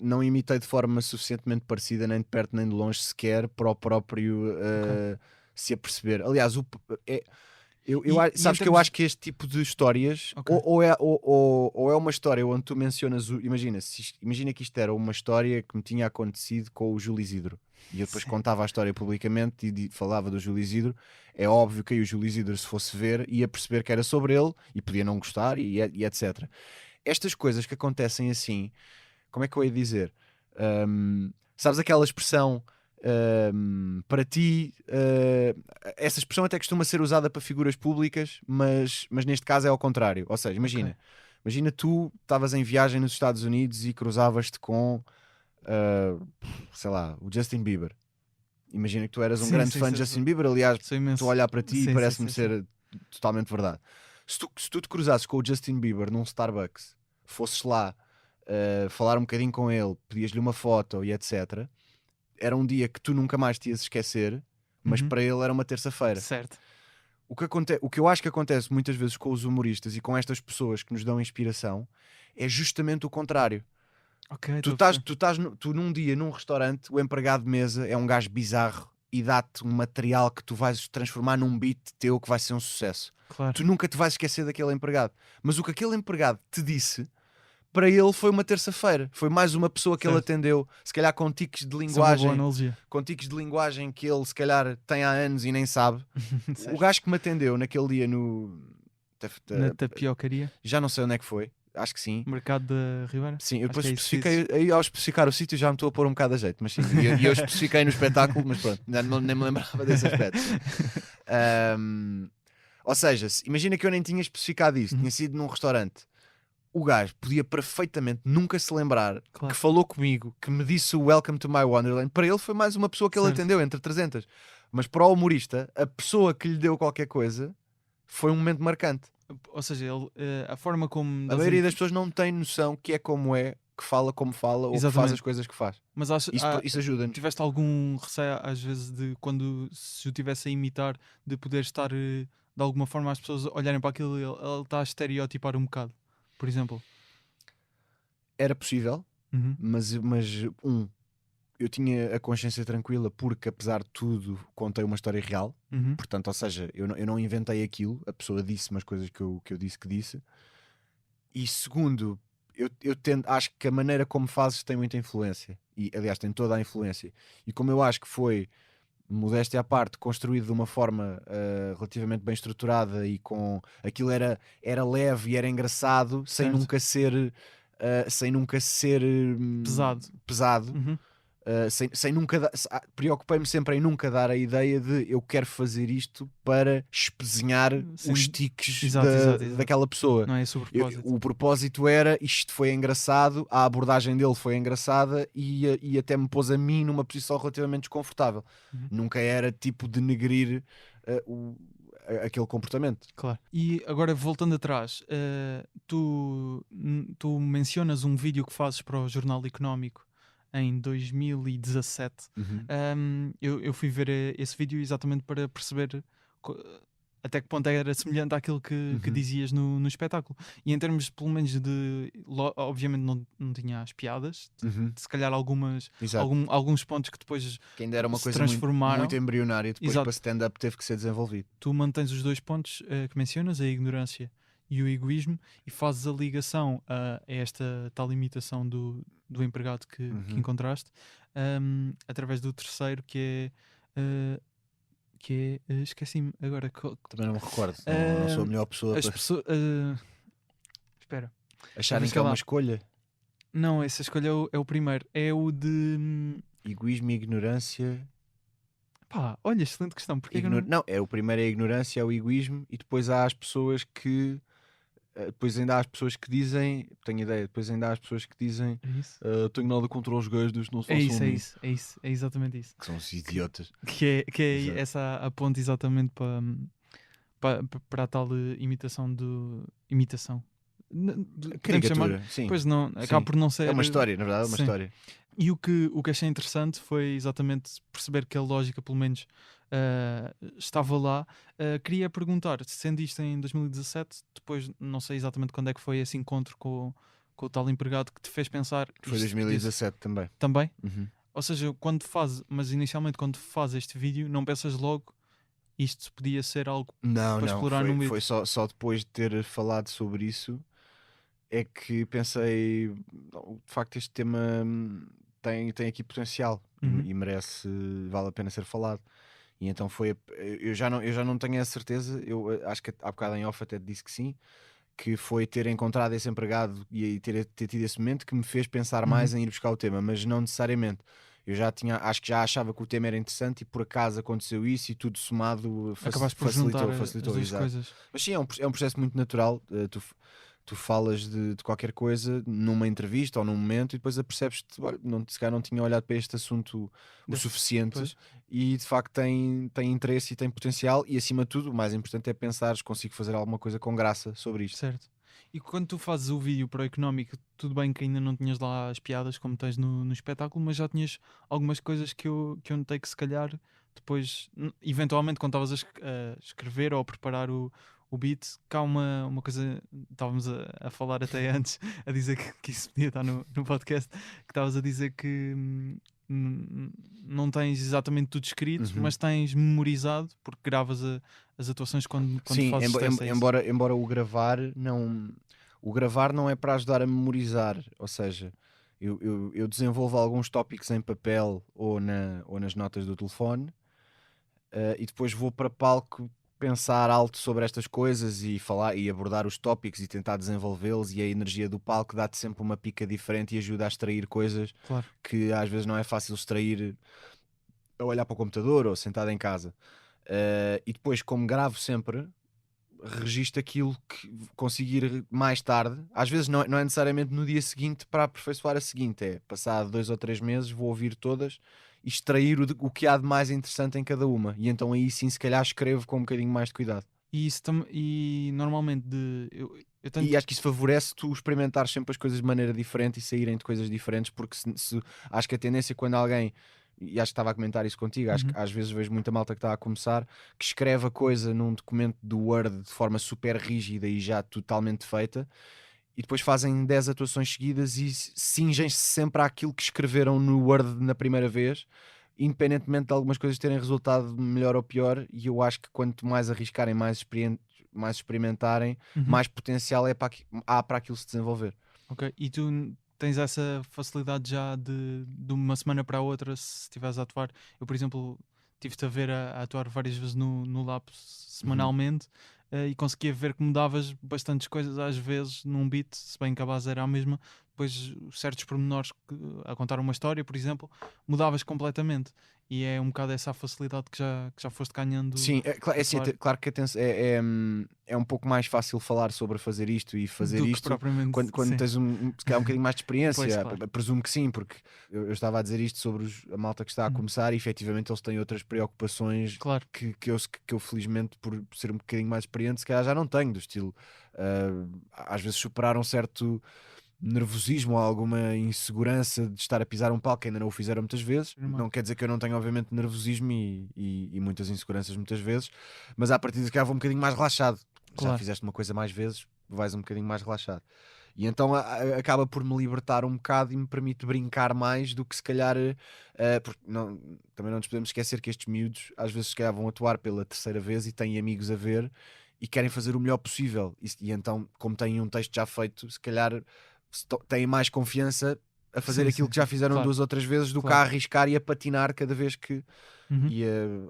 Speaker 4: não imitei de forma suficientemente parecida, nem de perto nem de longe sequer, para o próprio se aperceber. Aliás, Sabes que eu acho que este tipo de histórias,
Speaker 1: Ok.
Speaker 4: ou é uma história onde tu mencionas, imagina que isto era uma história que me tinha acontecido com o Júlio Isidro, e eu depois
Speaker 1: Sim.
Speaker 4: contava a história publicamente e falava do Júlio Isidro. É óbvio que aí o Júlio Isidro, se fosse ver, ia perceber que era sobre ele e podia não gostar e etc. Estas coisas que acontecem assim, como é que eu ia dizer? Sabes aquela expressão, para ti, essa expressão até costuma ser usada para figuras públicas, mas neste caso é ao contrário. Ou seja, imagina tu estavas em viagem nos Estados Unidos e cruzavas-te com, sei lá, o Justin Bieber. Imagina que tu eras um
Speaker 1: Sim,
Speaker 4: grande
Speaker 1: sim,
Speaker 4: fã de
Speaker 1: sim,
Speaker 4: Justin Bieber. Aliás,
Speaker 1: sou imenso.
Speaker 4: estou a olhar para ti
Speaker 1: Sim,
Speaker 4: e parece-me
Speaker 1: sim, sim,
Speaker 4: ser totalmente verdade. Se tu te cruzasses com o Justin Bieber num Starbucks, fosses lá falar um bocadinho com ele, pedias-lhe uma foto e etc., era um dia que tu nunca mais te ias esquecer, mas
Speaker 1: Uhum.
Speaker 4: para ele era uma terça-feira.
Speaker 1: Certo.
Speaker 4: O que eu acho que acontece muitas vezes com os humoristas e com estas pessoas que nos dão inspiração é justamente o contrário.
Speaker 1: Ok,
Speaker 4: Tu num dia num restaurante, o empregado de mesa é um gajo bizarro e dá-te um material que tu vais transformar num beat teu que vai ser um sucesso.
Speaker 1: claro.
Speaker 4: Tu nunca te vais esquecer daquele empregado, mas o que aquele empregado te disse, para ele foi uma terça-feira, foi mais uma pessoa que ele
Speaker 1: Certo.
Speaker 4: atendeu, se calhar com tiques de
Speaker 1: Isso é uma boa
Speaker 4: linguagem,
Speaker 1: analogia.
Speaker 4: que ele se calhar tem há anos e nem sabe. O
Speaker 1: Certo.
Speaker 4: gajo que me atendeu naquele dia
Speaker 1: Na tapiocaria,
Speaker 4: já não sei onde é que foi, acho que sim.
Speaker 1: mercado da Ribeira.
Speaker 4: Sim, eu
Speaker 1: Acho
Speaker 4: depois
Speaker 1: que é isso que
Speaker 4: especifiquei, aí ao especificar o sítio já me estou a pôr um bocado a jeito, mas sim, e eu especifiquei no espetáculo, mas pronto, nem me lembrava desse aspecto. Ou seja, imagina que eu nem tinha especificado isso, tinha sido num restaurante. O gajo podia perfeitamente nunca se lembrar
Speaker 1: Claro.
Speaker 4: que falou comigo, que me disse o Welcome to My Wonderland. Para ele foi mais uma pessoa que ele
Speaker 1: Certo.
Speaker 4: atendeu entre 300. Mas para o humorista, a pessoa que lhe deu qualquer coisa foi um momento marcante.
Speaker 1: Ou seja, a forma como.
Speaker 4: A maioria das pessoas não tem noção que é como é, que fala como fala ou que faz
Speaker 1: Exatamente.
Speaker 4: as coisas que faz.
Speaker 1: Mas acho,
Speaker 4: Isso ajuda-nos.
Speaker 1: tiveste algum receio às vezes de quando se o tivesse a imitar, de poder estar de alguma forma as pessoas olharem para aquilo e ele está a estereotipar um bocado, por exemplo?
Speaker 4: Era possível,
Speaker 1: Uhum.
Speaker 4: mas eu tinha a consciência tranquila porque, apesar de tudo, contei uma história real.
Speaker 1: Uhum.
Speaker 4: Portanto, ou seja, eu não inventei aquilo, a pessoa disse-me as coisas que eu disse que disse. E segundo, acho que a maneira como fazes tem muita influência. E, aliás, tem toda a influência. E como eu acho que foi, modéstia à parte, construído de uma forma relativamente bem estruturada e com aquilo era leve e era engraçado, sem
Speaker 1: Certo.
Speaker 4: nunca ser pesado.
Speaker 1: Uhum.
Speaker 4: Sem nunca preocupei-me sempre em nunca dar a ideia de eu quero fazer isto para espezinhar
Speaker 1: Sim.
Speaker 4: os tiques
Speaker 1: Exato.
Speaker 4: daquela pessoa.
Speaker 1: Não é esse o propósito.
Speaker 4: O propósito era isto foi engraçado, a abordagem dele foi engraçada e até me pôs a mim numa posição relativamente desconfortável.
Speaker 1: Uhum.
Speaker 4: Nunca era tipo denegrir aquele comportamento.
Speaker 1: Claro. E agora voltando atrás, tu mencionas um vídeo que fazes para o Jornal Económico em 2017. Eu fui ver esse vídeo exatamente para perceber até que ponto era semelhante àquilo que dizias no espetáculo. E em termos, pelo menos, obviamente não tinha as piadas, se calhar alguns pontos que depois
Speaker 4: que ainda era uma
Speaker 1: se
Speaker 4: coisa
Speaker 1: transformaram.
Speaker 4: muito embrionária, depois
Speaker 1: Exato.
Speaker 4: para stand-up teve que ser desenvolvido.
Speaker 1: Tu mantens os dois pontos que mencionas, a ignorância e o egoísmo, e fazes a ligação a esta tal imitação do empregado que encontraste, através do terceiro, que é esqueci-me agora.
Speaker 4: Também não me recordo, não sou a melhor pessoa
Speaker 1: As
Speaker 4: para
Speaker 1: pessoas. Espera.
Speaker 4: acharem que é uma escolha.
Speaker 1: Não, essa escolha é o primeiro. É o de.
Speaker 4: Egoísmo e ignorância.
Speaker 1: Pá, olha, excelente questão. Porque que eu não...
Speaker 4: Não, o primeiro é a ignorância, é o egoísmo, e depois há as pessoas que. Depois ainda há as pessoas que dizem. Tenho ideia, depois ainda há as pessoas que dizem.
Speaker 1: É isso?
Speaker 4: Tenho nada contra os gays, não se façam
Speaker 1: É isso. É exatamente isso.
Speaker 4: Que são os idiotas.
Speaker 1: Que é
Speaker 4: Exato.
Speaker 1: essa a ponte exatamente para a tal imitação do. Imitação. Podemos chamar.
Speaker 4: Caricatura, sim.
Speaker 1: Pois não, acaba
Speaker 4: Sim.
Speaker 1: por não ser.
Speaker 4: É uma história, na verdade, é uma
Speaker 1: Sim.
Speaker 4: história.
Speaker 1: E o que achei interessante foi exatamente perceber que a lógica, pelo menos, estava lá. Queria perguntar, sendo isto em 2017, depois não sei exatamente quando é que foi esse encontro com o tal empregado que te fez pensar.
Speaker 4: Foi 2017 também.
Speaker 1: Também?
Speaker 4: Uhum.
Speaker 1: Ou seja, inicialmente quando fazes este vídeo, não pensas logo isto podia ser algo
Speaker 4: Não,
Speaker 1: para
Speaker 4: não,
Speaker 1: explorar num vídeo.
Speaker 4: foi só depois de ter falado sobre isso é que pensei, "Não, de facto este tema tem aqui potencial
Speaker 1: Uhum.
Speaker 4: e merece, vale a pena ser falado. E então eu já não tenho a certeza, eu acho que há bocado em off até te disse que sim, que foi ter encontrado esse empregado e aí ter tido esse momento que me fez pensar mais em ir buscar o tema, mas não necessariamente. Eu acho que já achava que o tema era interessante e por acaso aconteceu isso e tudo somado
Speaker 1: Acabaste por juntar as
Speaker 4: facilitou,
Speaker 1: duas
Speaker 4: exato.
Speaker 1: coisas.
Speaker 4: Mas sim, é um processo muito natural. Tu falas de qualquer coisa numa entrevista ou num momento e depois apercebes-te, olha, se calhar não tinha olhado para este assunto o suficiente
Speaker 1: Pois.
Speaker 4: e de facto tem interesse e tem potencial e acima de tudo o mais importante é pensares consigo fazer alguma coisa com graça sobre isto.
Speaker 1: Certo. E quando tu fazes o vídeo para o Económico, tudo bem que ainda não tinhas lá as piadas como tens no espetáculo, mas já tinhas algumas coisas que eu notei que se calhar depois, eventualmente, quando estavas a escrever ou a preparar o beat, cá uma coisa, estávamos a falar até antes, a dizer que isso podia estar no podcast, que estavas a dizer que não tens exatamente tudo escrito,
Speaker 4: Uhum.
Speaker 1: mas tens memorizado, porque gravas as atuações quando
Speaker 4: Sim,
Speaker 1: fazes teste, é isso?
Speaker 4: embora o gravar não é para ajudar a memorizar, ou seja, eu desenvolvo alguns tópicos em papel ou nas notas do telefone, e depois vou para palco pensar alto sobre estas coisas e falar e abordar os tópicos e tentar desenvolvê-los, e a energia do palco dá-te sempre uma pica diferente e ajuda a extrair coisas
Speaker 1: Claro.
Speaker 4: que às vezes não é fácil extrair a olhar para o computador ou sentado em casa. E depois, como gravo sempre, registro aquilo que conseguir mais tarde. Às vezes não é necessariamente no dia seguinte para aperfeiçoar a seguinte, é passado 2 ou 3 meses vou ouvir todas e extrair o que há de mais interessante em cada uma, e então aí sim se calhar escrevo com um bocadinho mais de cuidado.
Speaker 1: E normalmente eu tento.
Speaker 4: E acho que isso favorece tu experimentares sempre as coisas de maneira diferente e saírem de coisas diferentes, porque acho que a tendência quando alguém, e acho que estava a comentar isso contigo, acho que às vezes vejo muita malta que está a começar, que escreve a coisa num documento do Word de forma super rígida e já totalmente feita, e depois fazem 10 atuações seguidas e cingem-se sempre àquilo que escreveram no Word na primeira vez, independentemente de algumas coisas terem resultado melhor ou pior. E eu acho que quanto mais arriscarem, mais experimentarem, mais potencial há para aquilo se desenvolver.
Speaker 1: Ok, e tu tens essa facilidade já de uma semana para a outra, se estiveres a atuar. Eu, por exemplo, tive-te a ver a atuar várias vezes no Lapse semanalmente, e conseguia ver que mudavas bastantes coisas às vezes num beat, se bem que a base era a mesma. Depois certos pormenores a contar uma história, por exemplo, mudavas completamente. E é um bocado essa a facilidade que já foste ganhando.
Speaker 4: Sim, assim,
Speaker 1: atuar.
Speaker 4: claro que é um pouco mais fácil falar sobre fazer isto e fazer
Speaker 1: Do que
Speaker 4: isto
Speaker 1: propriamente,
Speaker 4: quando
Speaker 1: sim.
Speaker 4: tens se calhar um bocadinho mais de experiência.
Speaker 1: Pois, claro.
Speaker 4: Presumo que sim, porque eu estava a dizer isto sobre a malta que está a começar e efetivamente eles têm outras preocupações
Speaker 1: Claro.
Speaker 4: que eu felizmente, por ser um bocadinho mais experiente, se calhar já não tenho, do estilo às vezes superar um certo nervosismo ou alguma insegurança de estar a pisar um palco, que ainda não o fizeram muitas vezes. Não quer dizer que eu não tenha obviamente nervosismo e muitas inseguranças muitas vezes, mas à partida que vou um bocadinho mais relaxado.
Speaker 1: Claro.
Speaker 4: Já fizeste uma coisa mais vezes, vais um bocadinho mais relaxado. E então acaba por me libertar um bocado e me permite brincar mais do que se calhar, porque também não nos podemos esquecer que estes miúdos às vezes se calhar vão atuar pela terceira vez e têm amigos a ver e querem fazer o melhor possível, e então como têm um texto já feito, se calhar têm mais confiança a fazer aquilo que já fizeram
Speaker 1: Claro.
Speaker 4: 2 ou 3 vezes do que a arriscar e a patinar cada vez que e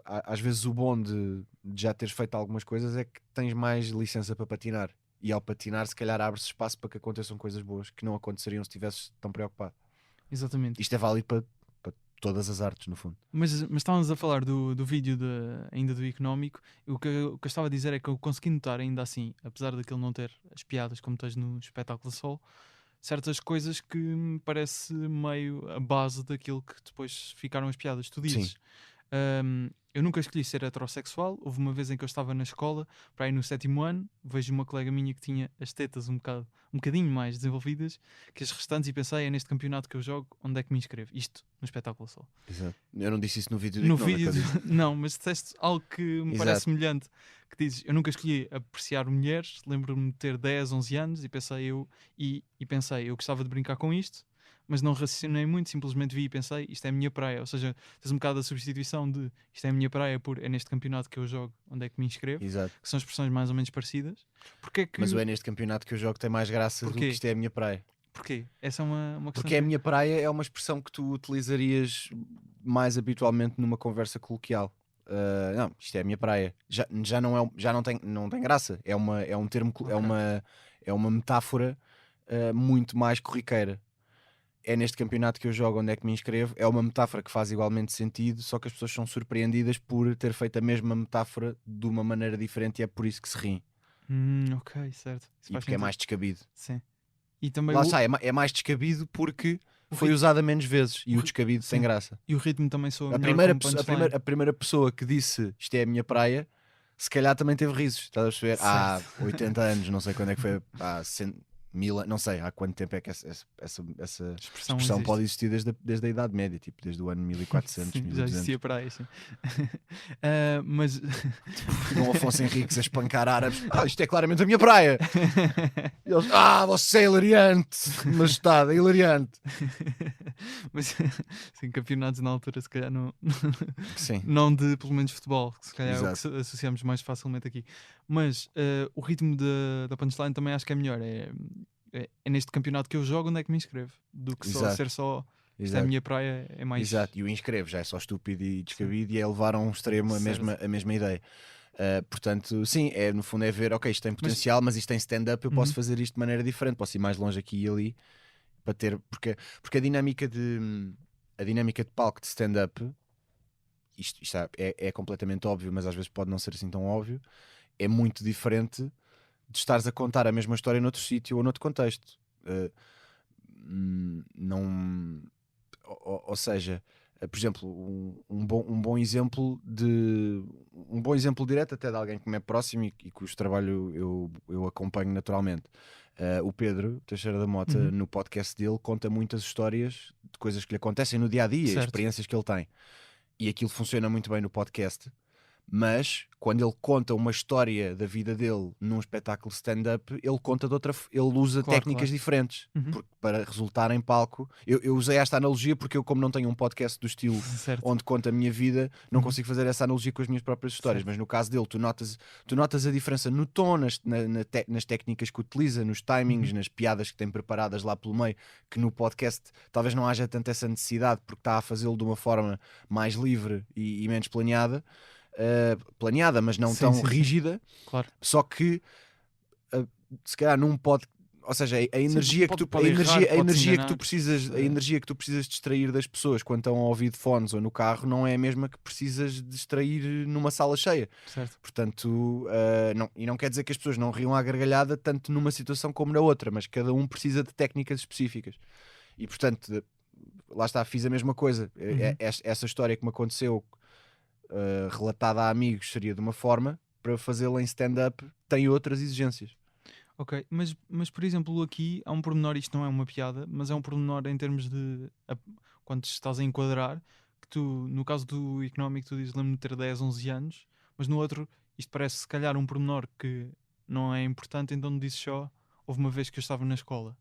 Speaker 4: às vezes o bom de já teres feito algumas coisas é que tens mais licença para patinar, e ao patinar se calhar abre-se espaço para que aconteçam coisas boas que não aconteceriam se estivesses tão preocupado.
Speaker 1: Exatamente.
Speaker 4: Isto é válido para todas as artes, no fundo.
Speaker 1: Mas estávamos a falar do vídeo ainda do Económico. O que eu estava a dizer é que eu consegui notar ainda assim, apesar daquele não ter as piadas como tens no espetáculo Sol, certas coisas que me parece meio a base daquilo que depois ficaram as piadas. Tu dizes, eu nunca escolhi ser heterossexual. Houve uma vez em que eu estava na escola, para ir no 7º ano, vejo uma colega minha que tinha as tetas um bocadinho mais desenvolvidas que as restantes e pensei, é neste campeonato que eu jogo, onde é que me inscrevo? Isto no espetáculo Sol.
Speaker 4: Exato. Eu não disse isso no vídeo.
Speaker 1: No vídeo, não, mas disseste algo que me
Speaker 4: Exato.
Speaker 1: parece semelhante, que dizes, eu nunca escolhi apreciar mulheres, lembro-me de ter 10, 11 anos e pensei, eu gostava de brincar com isto, mas não raciocinei muito, simplesmente vi e pensei, isto é a minha praia. Ou seja, tens um bocado a substituição de isto é a minha praia por é neste campeonato que eu jogo, onde é que me inscrevo,
Speaker 4: Exato.
Speaker 1: que são expressões mais ou menos parecidas. Porque é que...
Speaker 4: Mas o é neste campeonato que eu jogo tem mais graça do
Speaker 1: Porquê?
Speaker 4: que isto é a minha praia.
Speaker 1: Porquê? Essa é uma questão.
Speaker 4: Porque é a minha praia é uma expressão que tu utilizarias mais habitualmente numa conversa coloquial. Não, isto é a minha praia. Já não tem graça. É um termo, é uma metáfora muito mais corriqueira. É neste campeonato que eu jogo, onde é que me inscrevo. É uma metáfora que faz igualmente sentido, só que as pessoas são surpreendidas por ter feito a mesma metáfora de uma maneira diferente e é por isso que se riem.
Speaker 1: Ok, certo. Isso
Speaker 4: E
Speaker 1: faz
Speaker 4: porque é
Speaker 1: sentido.
Speaker 4: mais descabido.
Speaker 1: Sim. E também
Speaker 4: Lá está, é mais descabido porque foi usada menos vezes e o descabido tem graça.
Speaker 1: E o ritmo também soa
Speaker 4: A
Speaker 1: melhor
Speaker 4: primeira, a primeira pessoa que disse isto é a minha praia, se calhar também teve risos. Estás a perceber? Há 80 anos, não sei quando é que foi, há 1000, não sei há quanto tempo é que essa expressão pode existir desde a Idade Média, tipo desde o ano 1400,
Speaker 1: sim,
Speaker 4: 1200.
Speaker 1: já existia praia, sim. Mas
Speaker 4: Dom Afonso Henriques a espancar árabes. Isto é claramente a minha praia. E eles, você é hilariante, majestade, é hilariante.
Speaker 1: Mas sim, campeonatos na altura, se calhar
Speaker 4: Sim.
Speaker 1: não de pelo menos futebol, que se calhar é o
Speaker 4: Exato.
Speaker 1: que associamos mais facilmente aqui. Mas o ritmo da punchline também acho que é melhor. É neste campeonato que eu jogo onde é que me inscrevo, do que só ser só isto é a minha praia, é mais.
Speaker 4: Exato, e o inscrevo já é só estúpido e descabido e é levar a um extremo a mesma ideia. Portanto, sim, no fundo é ver, ok, isto tem potencial, mas isto tem stand-up, eu posso fazer isto de maneira diferente, posso ir mais longe aqui e ali para ter, porque a dinâmica de palco de stand-up, isto é completamente óbvio, mas às vezes pode não ser assim tão óbvio, é muito diferente de estares a contar a mesma história noutro sítio ou noutro contexto. Não, ou seja, por exemplo, um bom exemplo direto até de alguém que me é próximo e cujo trabalho eu acompanho naturalmente. O Pedro Teixeira da Mota, no podcast dele, conta muitas histórias de coisas que lhe acontecem no dia a dia, experiências que ele tem, e aquilo funciona muito bem no podcast. Mas quando ele conta uma história da vida dele num espetáculo stand-up, ele usa técnicas diferentes para resultar em palco. Eu usei esta analogia porque eu, como não tenho um podcast do estilo onde conto a minha vida, não consigo fazer essa analogia com as minhas próprias histórias. Mas no caso dele, tu notas a diferença no tom, nas técnicas que utiliza, nos timings, nas piadas que tem preparadas lá pelo meio, que no podcast talvez não haja tanta essa necessidade porque está a fazê-lo de uma forma mais livre e menos planeada. Planeada, mas não tão rígida.
Speaker 1: Claro.
Speaker 4: Só que se calhar não pode, ou seja, a energia que tu precisas de extrair das pessoas quando estão a ouvir de fones ou no carro não é a mesma que precisas de extrair numa sala cheia.
Speaker 1: Certo.
Speaker 4: Portanto, não quer dizer que as pessoas não riam à gargalhada tanto numa situação como na outra, mas cada um precisa de técnicas específicas. E portanto, lá está, fiz a mesma coisa. Essa história que me aconteceu relatada a amigos seria de uma forma, para fazê-la em stand-up tem outras exigências.
Speaker 1: Ok, mas por exemplo aqui há um pormenor, isto não é uma piada, mas é um pormenor em termos de quando estás a enquadrar, que tu, no caso do económico, tu dizes lembro-me de ter 10, 11 anos, mas no outro isto parece se calhar um pormenor que não é importante, então dizes só houve uma vez que eu estava na escola.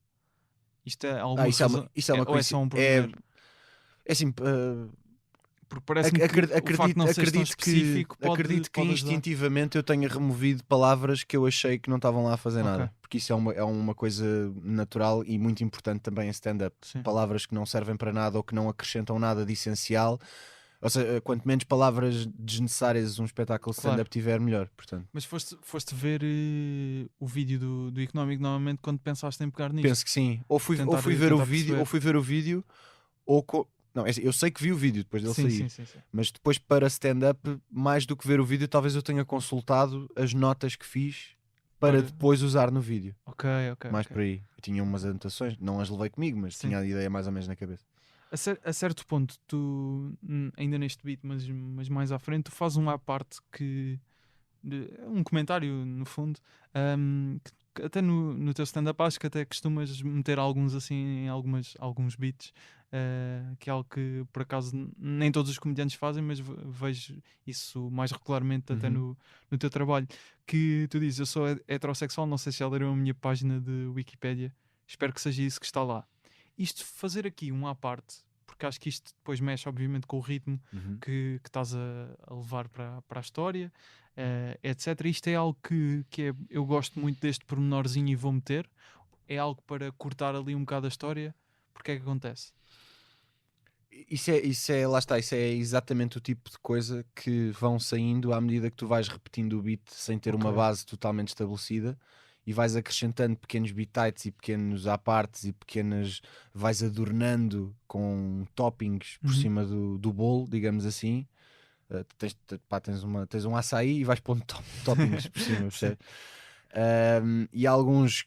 Speaker 1: Isto é alguma razão?
Speaker 4: Isso é uma
Speaker 1: ou
Speaker 4: coisa,
Speaker 1: é só um pormenor?
Speaker 4: É assim,
Speaker 1: porque parece-me que o facto de não ser tão específico
Speaker 4: acredito que instintivamente eu tenha removido palavras que eu achei que não estavam lá a fazer nada, porque isso é uma coisa natural e muito importante também em stand-up. Palavras que não servem para nada ou que não acrescentam nada de essencial, ou seja, quanto menos palavras desnecessárias um espetáculo de stand-up tiver, melhor. Portanto.
Speaker 1: Mas foste ver o vídeo do económico novamente quando pensaste em pegar nisto?
Speaker 4: Penso que sim, ou fui ver o vídeo ou não, eu sei que vi o vídeo depois dele sair. Sim. Mas depois para stand-up, mais do que ver o vídeo, talvez eu tenha consultado as notas que fiz para depois usar no vídeo.
Speaker 1: Ok.
Speaker 4: Mais por aí. Eu tinha umas anotações, não as levei comigo, mas tinha a ideia mais ou menos na cabeça.
Speaker 1: A certo ponto, tu, ainda neste beat, mas mais à frente, tu fazes uma parte um comentário no fundo, que até no teu stand-up acho que até costumas meter alguns assim em alguns beats, que é algo que por acaso nem todos os comediantes fazem, mas vejo isso mais regularmente até no teu trabalho, que tu dizes, eu sou heterossexual, não sei se já leram a minha página de Wikipédia, espero que seja isso que está lá. Isto fazer aqui um à parte, porque acho que isto depois mexe obviamente com o ritmo que estás a levar para a história, etc. Isto é algo que eu gosto muito deste pormenorzinho e vou meter. É algo para cortar ali um bocado a história. Porque é que acontece?
Speaker 4: Lá está, isso é exatamente o tipo de coisa que vão saindo à medida que tu vais repetindo o beat sem ter uma base totalmente estabelecida e vais acrescentando pequenos bitites e pequenos apartes e pequenas, vais adornando com toppings por cima do bolo, digamos assim. Tens um açaí e vais pondo toppings por cima, percebes? E alguns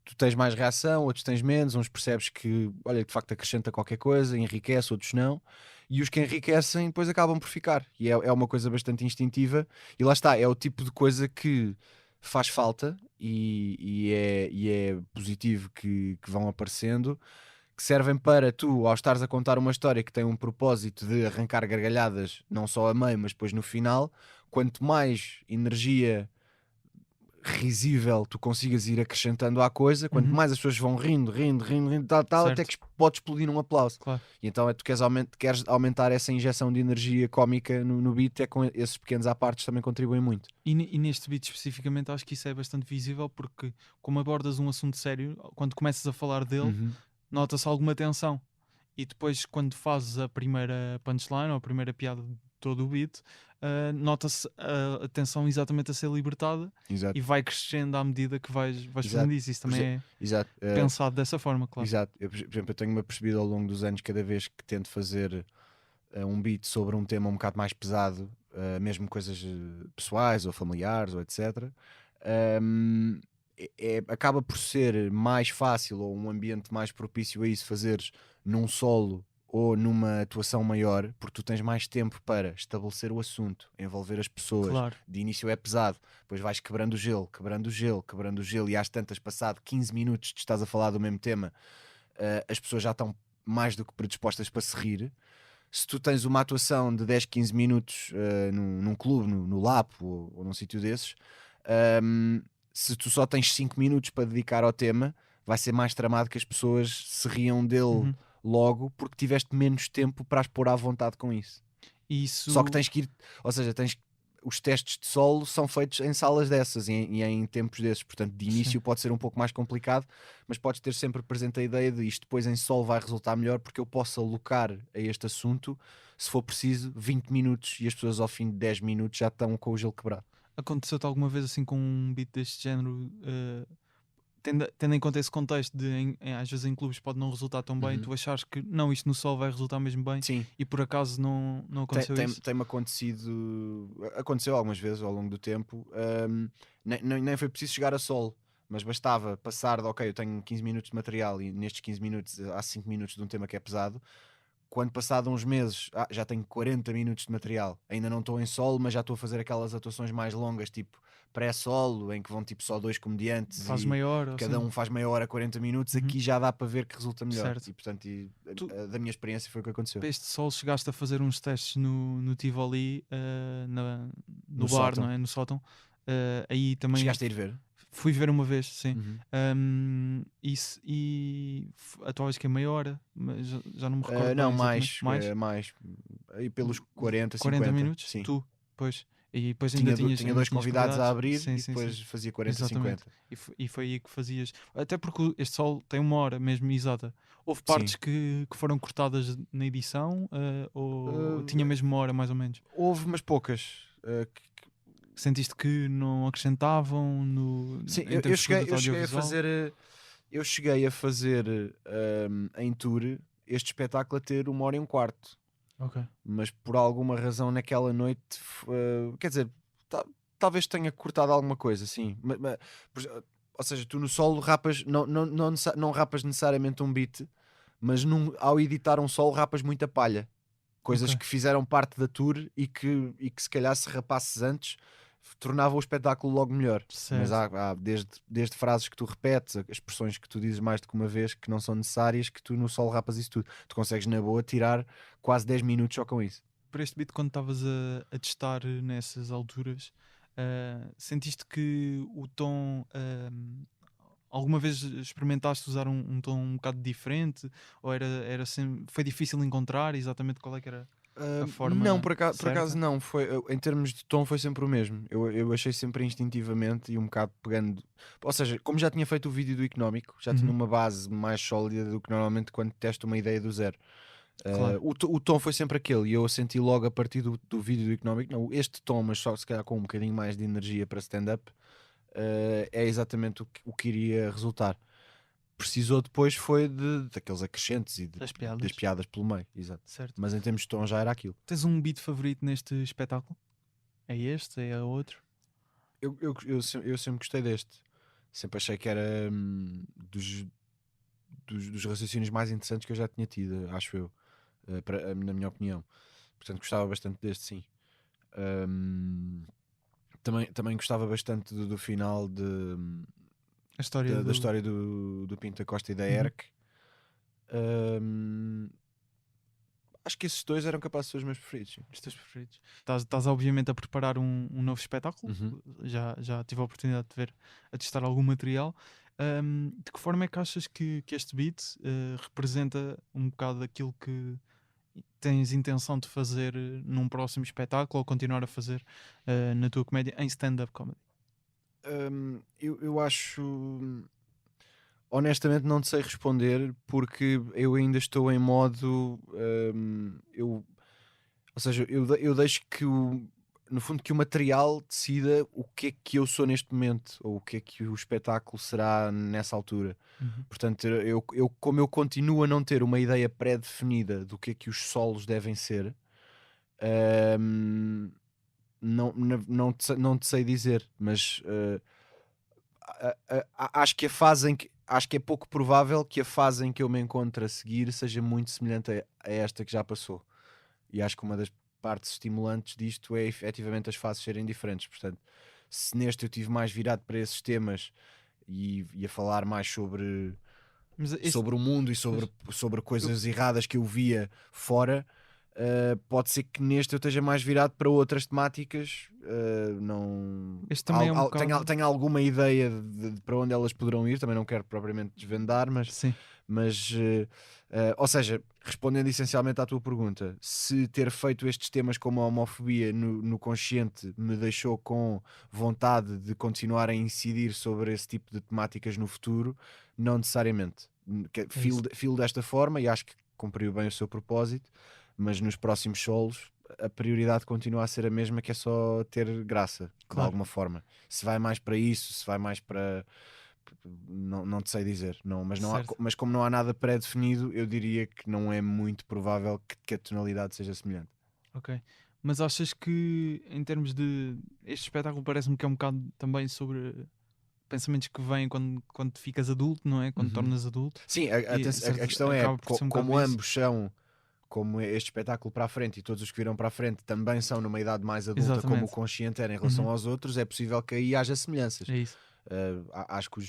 Speaker 4: tu tens mais reação, outros tens menos, uns percebes que, olha, de facto acrescenta qualquer coisa, enriquece, outros não, e os que enriquecem depois acabam por ficar, e é uma coisa bastante instintiva, e lá está, é o tipo de coisa que faz falta e é positivo que vão aparecendo, que servem para tu, ao estares a contar uma história que tem um propósito de arrancar gargalhadas, não só a meio, mas depois no final, quanto mais energia risível tu consigas ir acrescentando à coisa, quanto mais as pessoas vão rindo, tal, até que pode explodir um aplauso.
Speaker 1: Claro.
Speaker 4: E então tu queres aumentar essa injeção de energia cómica no beat, é com esses pequenos à partes também contribuem muito.
Speaker 1: E neste beat especificamente acho que isso é bastante visível, porque como abordas um assunto sério, quando começas a falar dele, nota-se alguma tensão. E depois quando fazes a primeira punchline ou a primeira piada de todo o beat, nota-se a tensão exatamente a ser libertada.
Speaker 4: Exato.
Speaker 1: E vai crescendo à medida que vais fazendo isso. Isso também é pensado dessa forma, claro.
Speaker 4: Exato. Por exemplo, eu tenho-me apercebido ao longo dos anos, cada vez que tento fazer um beat sobre um tema um bocado mais pesado, mesmo coisas pessoais ou familiares ou etc., acaba por ser mais fácil ou um ambiente mais propício a isso fazeres num solo ou numa atuação maior, porque tu tens mais tempo para estabelecer o assunto, envolver as pessoas.
Speaker 1: Claro.
Speaker 4: De início é pesado, depois vais quebrando o gelo, e às tantas, passado 15 minutos, tu estás a falar do mesmo tema, as pessoas já estão mais do que predispostas para se rir. Se tu tens uma atuação de 10, 15 minutos num clube, no Lapo ou num sítio desses, se tu só tens 5 minutos para dedicar ao tema, vai ser mais tramado que as pessoas se riam dele logo, porque tiveste menos tempo para as pôr à vontade com isso. Só que tens que ir, ou seja, os testes de solo são feitos em salas dessas e em tempos desses, portanto de início pode ser um pouco mais complicado, mas podes ter sempre presente a ideia de isto depois em solo vai resultar melhor, porque eu posso alocar a este assunto, se for preciso, 20 minutos e as pessoas ao fim de 10 minutos já estão com o gelo quebrado.
Speaker 1: Aconteceu-te alguma vez assim com um beat deste género, tendo em conta esse contexto de às vezes em clubes pode não resultar tão bem, tu achares que não, isto no solo vai resultar mesmo bem?
Speaker 4: Sim.
Speaker 1: E por acaso não aconteceu isso?
Speaker 4: Tem-me aconteceu algumas vezes ao longo do tempo, nem foi preciso chegar a solo, mas bastava passar de, ok, eu tenho 15 minutos de material e nestes 15 minutos há 5 minutos de um tema que é pesado. Quando passado uns meses, já tenho 40 minutos de material, ainda não estou em solo, mas já estou a fazer aquelas atuações mais longas, tipo pré-solo, em que vão tipo só 2 comediantes,
Speaker 1: faz meia hora,
Speaker 4: cada um faz meia hora, 40 minutos, aqui já dá para ver que resulta melhor.
Speaker 1: Certo.
Speaker 4: E portanto, da minha experiência foi o que aconteceu.
Speaker 1: Este solo chegaste a fazer uns testes no Tivoli, no bar,
Speaker 4: sótão.
Speaker 1: não é? No sótão. Aí também
Speaker 4: Chegaste a ir ver?
Speaker 1: fui ver uma vez, sim. A tua que é meia hora, mas já não me recordo.
Speaker 4: Não,
Speaker 1: bem,
Speaker 4: mais. Aí pelos 40
Speaker 1: minutos?
Speaker 4: Sim.
Speaker 1: Tu, pois. E depois
Speaker 4: tinha
Speaker 1: ainda
Speaker 4: tinha dois convidados a abrir
Speaker 1: sim,
Speaker 4: e depois
Speaker 1: sim.
Speaker 4: fazia 40,
Speaker 1: Exatamente.
Speaker 4: 50.
Speaker 1: E foi aí que fazias. Até porque este solo tem uma hora mesmo exata. Houve partes que foram cortadas na edição ou tinha mesmo uma hora mais ou menos?
Speaker 4: Houve, mas poucas.
Speaker 1: Sentiste que não acrescentavam no.
Speaker 4: Sim,
Speaker 1: em
Speaker 4: eu
Speaker 1: termos de
Speaker 4: cheguei
Speaker 1: produto
Speaker 4: a
Speaker 1: audiovisual?
Speaker 4: fazer. Eu cheguei a fazer em tour este espetáculo a ter 1h15.
Speaker 1: Ok.
Speaker 4: Mas por alguma razão naquela noite, quer dizer, talvez tenha cortado alguma coisa, sim. Ou seja, tu no solo rapas, não rapas necessariamente um beat, mas ao editar um solo rapas muita palha. Coisas que fizeram parte da tour e que se calhar se rapasses antes tornava o espetáculo logo melhor.
Speaker 1: Certo.
Speaker 4: Mas há desde frases que tu repetes, as expressões que tu dizes mais do que uma vez que não são necessárias, que tu no solo rapas isso tudo. Tu consegues na boa tirar quase 10 minutos só com isso.
Speaker 1: Para este beat, quando estavas a testar nessas alturas, sentiste que o tom alguma vez experimentaste usar um tom um bocado diferente? Ou era sempre, foi difícil encontrar exatamente qual é que era a forma
Speaker 4: Não, por acaso
Speaker 1: certa?
Speaker 4: não. Em termos de tom foi sempre o mesmo. Eu achei sempre instintivamente e um bocado pegando. Ou seja, como já tinha feito o vídeo do Económico, já tinha
Speaker 1: Uhum.
Speaker 4: uma base mais sólida do que normalmente quando testo uma ideia do zero.
Speaker 1: Claro.
Speaker 4: O tom foi sempre aquele e eu senti logo a partir do vídeo do Económico, não, este tom, mas só se calhar com um bocadinho mais de energia para stand-up, é exatamente o que iria resultar. Precisou depois foi daqueles acrescentes e
Speaker 1: Das piadas.
Speaker 4: das piadas pelo meio, exato.
Speaker 1: Certo.
Speaker 4: Mas em termos de tom já era aquilo.
Speaker 1: Tens um beat favorito neste espetáculo? É este? É outro?
Speaker 4: Eu sempre gostei deste. Sempre achei que era dos raciocínios mais interessantes que eu já tinha tido, acho eu, na minha opinião. Portanto, gostava bastante deste, sim. Também gostava bastante do final
Speaker 1: A história
Speaker 4: da história do Pinto da Costa e da
Speaker 1: Uhum.
Speaker 4: ERC. Acho que esses dois eram capazes de ser os meus preferidos. Sim.
Speaker 1: Os teus preferidos. Estás obviamente a preparar um novo espetáculo.
Speaker 4: Uhum.
Speaker 1: Já tive a oportunidade de ver, a testar algum material. De que forma é que achas que este beat representa um bocado aquilo que tens intenção de fazer num próximo espetáculo ou continuar a fazer na tua comédia em stand-up comedy?
Speaker 4: Eu acho, honestamente, não te sei responder porque eu ainda estou em modo. Ou seja, eu deixo que no fundo que o material decida o que é que eu sou neste momento ou o que é que o espetáculo será nessa altura.
Speaker 1: Uhum.
Speaker 4: Portanto, como eu continuo a não ter uma ideia pré-definida do que é que os solos devem ser, não te sei dizer, mas acho que acho que é pouco provável que a fase em que eu me encontro a seguir seja muito semelhante a esta que já passou. E acho que uma das partes estimulantes disto é efetivamente as fases serem diferentes. Portanto, se neste eu tive mais virado para esses temas e a falar mais sobre o mundo e sobre coisas erradas que eu via fora, pode ser que neste eu esteja mais virado para outras temáticas. Não
Speaker 1: Este também é um bocado...
Speaker 4: tenho alguma ideia de para onde elas poderão ir, também não quero propriamente desvendar,
Speaker 1: Sim.
Speaker 4: mas ou seja, respondendo essencialmente à tua pergunta, se ter feito estes temas como a homofobia no consciente me deixou com vontade de continuar a incidir sobre esse tipo de temáticas no futuro, não necessariamente. Filo desta forma e acho que cumpriu bem o seu propósito, mas nos próximos solos a prioridade continua a ser a mesma, que é só ter graça, de alguma forma. Se vai mais para isso, se vai mais para... Não te sei dizer, não, mas como não há nada pré-definido, eu diria que não é muito provável que a tonalidade seja semelhante.
Speaker 1: Ok. Mas achas que, em termos de... Este espetáculo parece-me que é um bocado também sobre pensamentos que vêm quando ficas adulto, não é? Quando te tornas adulto.
Speaker 4: Sim, a questão é, como ambos são, como este espetáculo para a frente e todos os que viram para a frente também são numa idade mais adulta,
Speaker 1: Exatamente.
Speaker 4: como o consciente era em relação aos outros, é possível que aí haja semelhanças.
Speaker 1: É isso.
Speaker 4: Acho que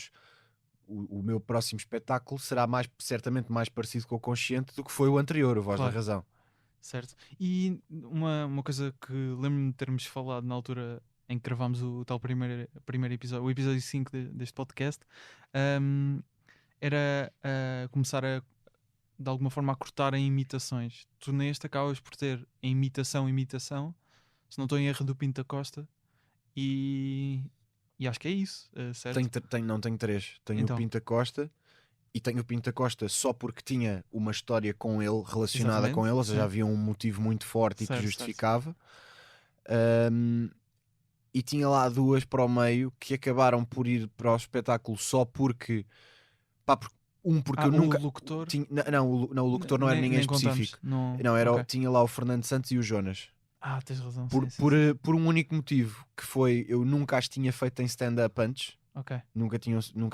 Speaker 4: o meu próximo espetáculo será certamente mais parecido com o consciente do que foi o anterior, o Voz da Razão.
Speaker 1: Certo. E uma coisa que lembro-me de termos falado na altura em que gravámos o tal primeiro episódio, o episódio 5 deste podcast, era começar de alguma forma a cortar em imitações. Tu neste acabas por ter a imitação, se não estou em erro, do Pinto da Costa, e acho que é isso, certo?
Speaker 4: Não tenho três. Tenho o Pinto da Costa, e tenho o Pinto da Costa só porque tinha uma história com ele, relacionada com ele, ou seja, havia um motivo muito forte e que justificava. E tinha lá duas para o meio que acabaram por ir para o espetáculo só porque... porque eu nunca...
Speaker 1: Locutor?
Speaker 4: O locutor não era ninguém específico. Tinha lá o Fernando Santos e o Jonas.
Speaker 1: Tens razão.
Speaker 4: Por um único motivo, que foi, eu nunca as tinha feito em stand-up antes. Nunca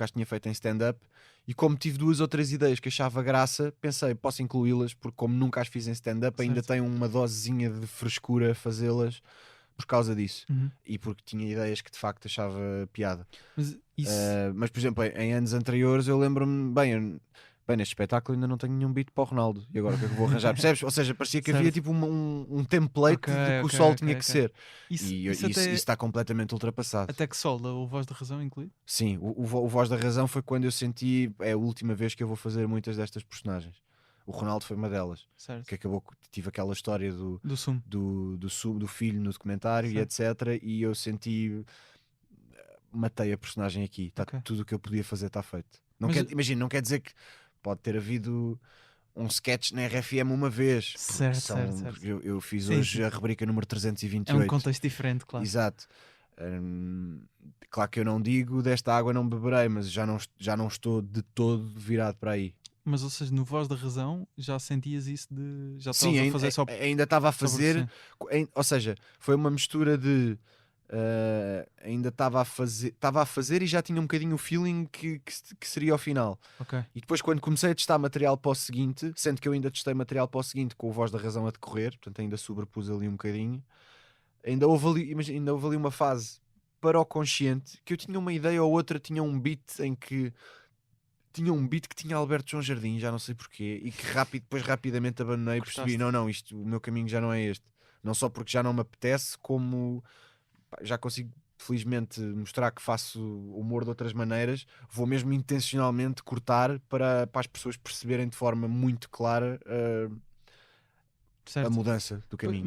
Speaker 4: as tinha feito em stand-up. E como tive duas ou três ideias que achava graça, pensei, posso incluí-las, porque como nunca as fiz em stand-up, ainda tenho uma dosezinha de frescura a fazê-las por causa disso. E porque tinha ideias que de facto achava piada. Mas por exemplo, em anos anteriores eu lembro-me bem, bem, neste espetáculo ainda não tenho nenhum beat para o Ronaldo, e agora o que é que eu vou arranjar? Percebes? Ou seja, parecia que havia
Speaker 1: Certo.
Speaker 4: tipo um template
Speaker 1: Ok,
Speaker 4: do que o
Speaker 1: ok,
Speaker 4: solo
Speaker 1: ok,
Speaker 4: tinha que
Speaker 1: ok.
Speaker 4: ser.
Speaker 1: Isso,
Speaker 4: E
Speaker 1: isso
Speaker 4: isso
Speaker 1: até,
Speaker 4: está completamente ultrapassado.
Speaker 1: até que sola o Voz da Razão incluído?
Speaker 4: Sim, o Voz da Razão foi quando eu senti, é a última vez que eu vou fazer muitas destas personagens. O Ronaldo foi uma delas,
Speaker 1: Certo.
Speaker 4: que acabou, tive aquela história
Speaker 1: Do sumo.
Speaker 4: do filho no documentário e etc. E eu senti, matei a personagem aqui.
Speaker 1: Ok.
Speaker 4: Tudo o que eu podia fazer está feito. Não
Speaker 1: Mas-
Speaker 4: imagina, não quer dizer que pode ter havido um sketch na RFM uma vez.
Speaker 1: Certo,
Speaker 4: São-
Speaker 1: certo.
Speaker 4: Eu fiz
Speaker 1: Sim,
Speaker 4: hoje
Speaker 1: sim.
Speaker 4: a rubrica número
Speaker 1: É
Speaker 4: 328.
Speaker 1: um contexto diferente, claro.
Speaker 4: Exato. Claro que eu não digo desta água não beberei, mas já não estou de todo virado para aí.
Speaker 1: Mas, ou seja, no Voz da Razão já sentias isso de. Já
Speaker 4: Sim,
Speaker 1: estavas a fazer só.
Speaker 4: ainda estava a
Speaker 1: só porque
Speaker 4: fazer,
Speaker 1: sim.
Speaker 4: ou seja, foi uma mistura de ainda estava a fazer e já tinha um bocadinho o feeling que seria o final.
Speaker 1: Ok.
Speaker 4: E depois, quando comecei a testar material para o seguinte, sendo que eu ainda testei material para o seguinte com o Voz da Razão a decorrer, portanto, ainda sobrepus ali um bocadinho, ainda houve ali uma fase para o consciente que eu tinha uma ideia ou outra, tinha um beat que tinha Alberto João Jardim, já não sei porquê, e que depois rapidamente abandonei e percebi,
Speaker 1: Cortaste.
Speaker 4: não, o meu caminho já não é este. Não só porque já não me apetece, como já consigo felizmente mostrar que faço humor de outras maneiras, vou mesmo intencionalmente cortar para as pessoas perceberem de forma muito clara a
Speaker 1: Certo.
Speaker 4: mudança do caminho.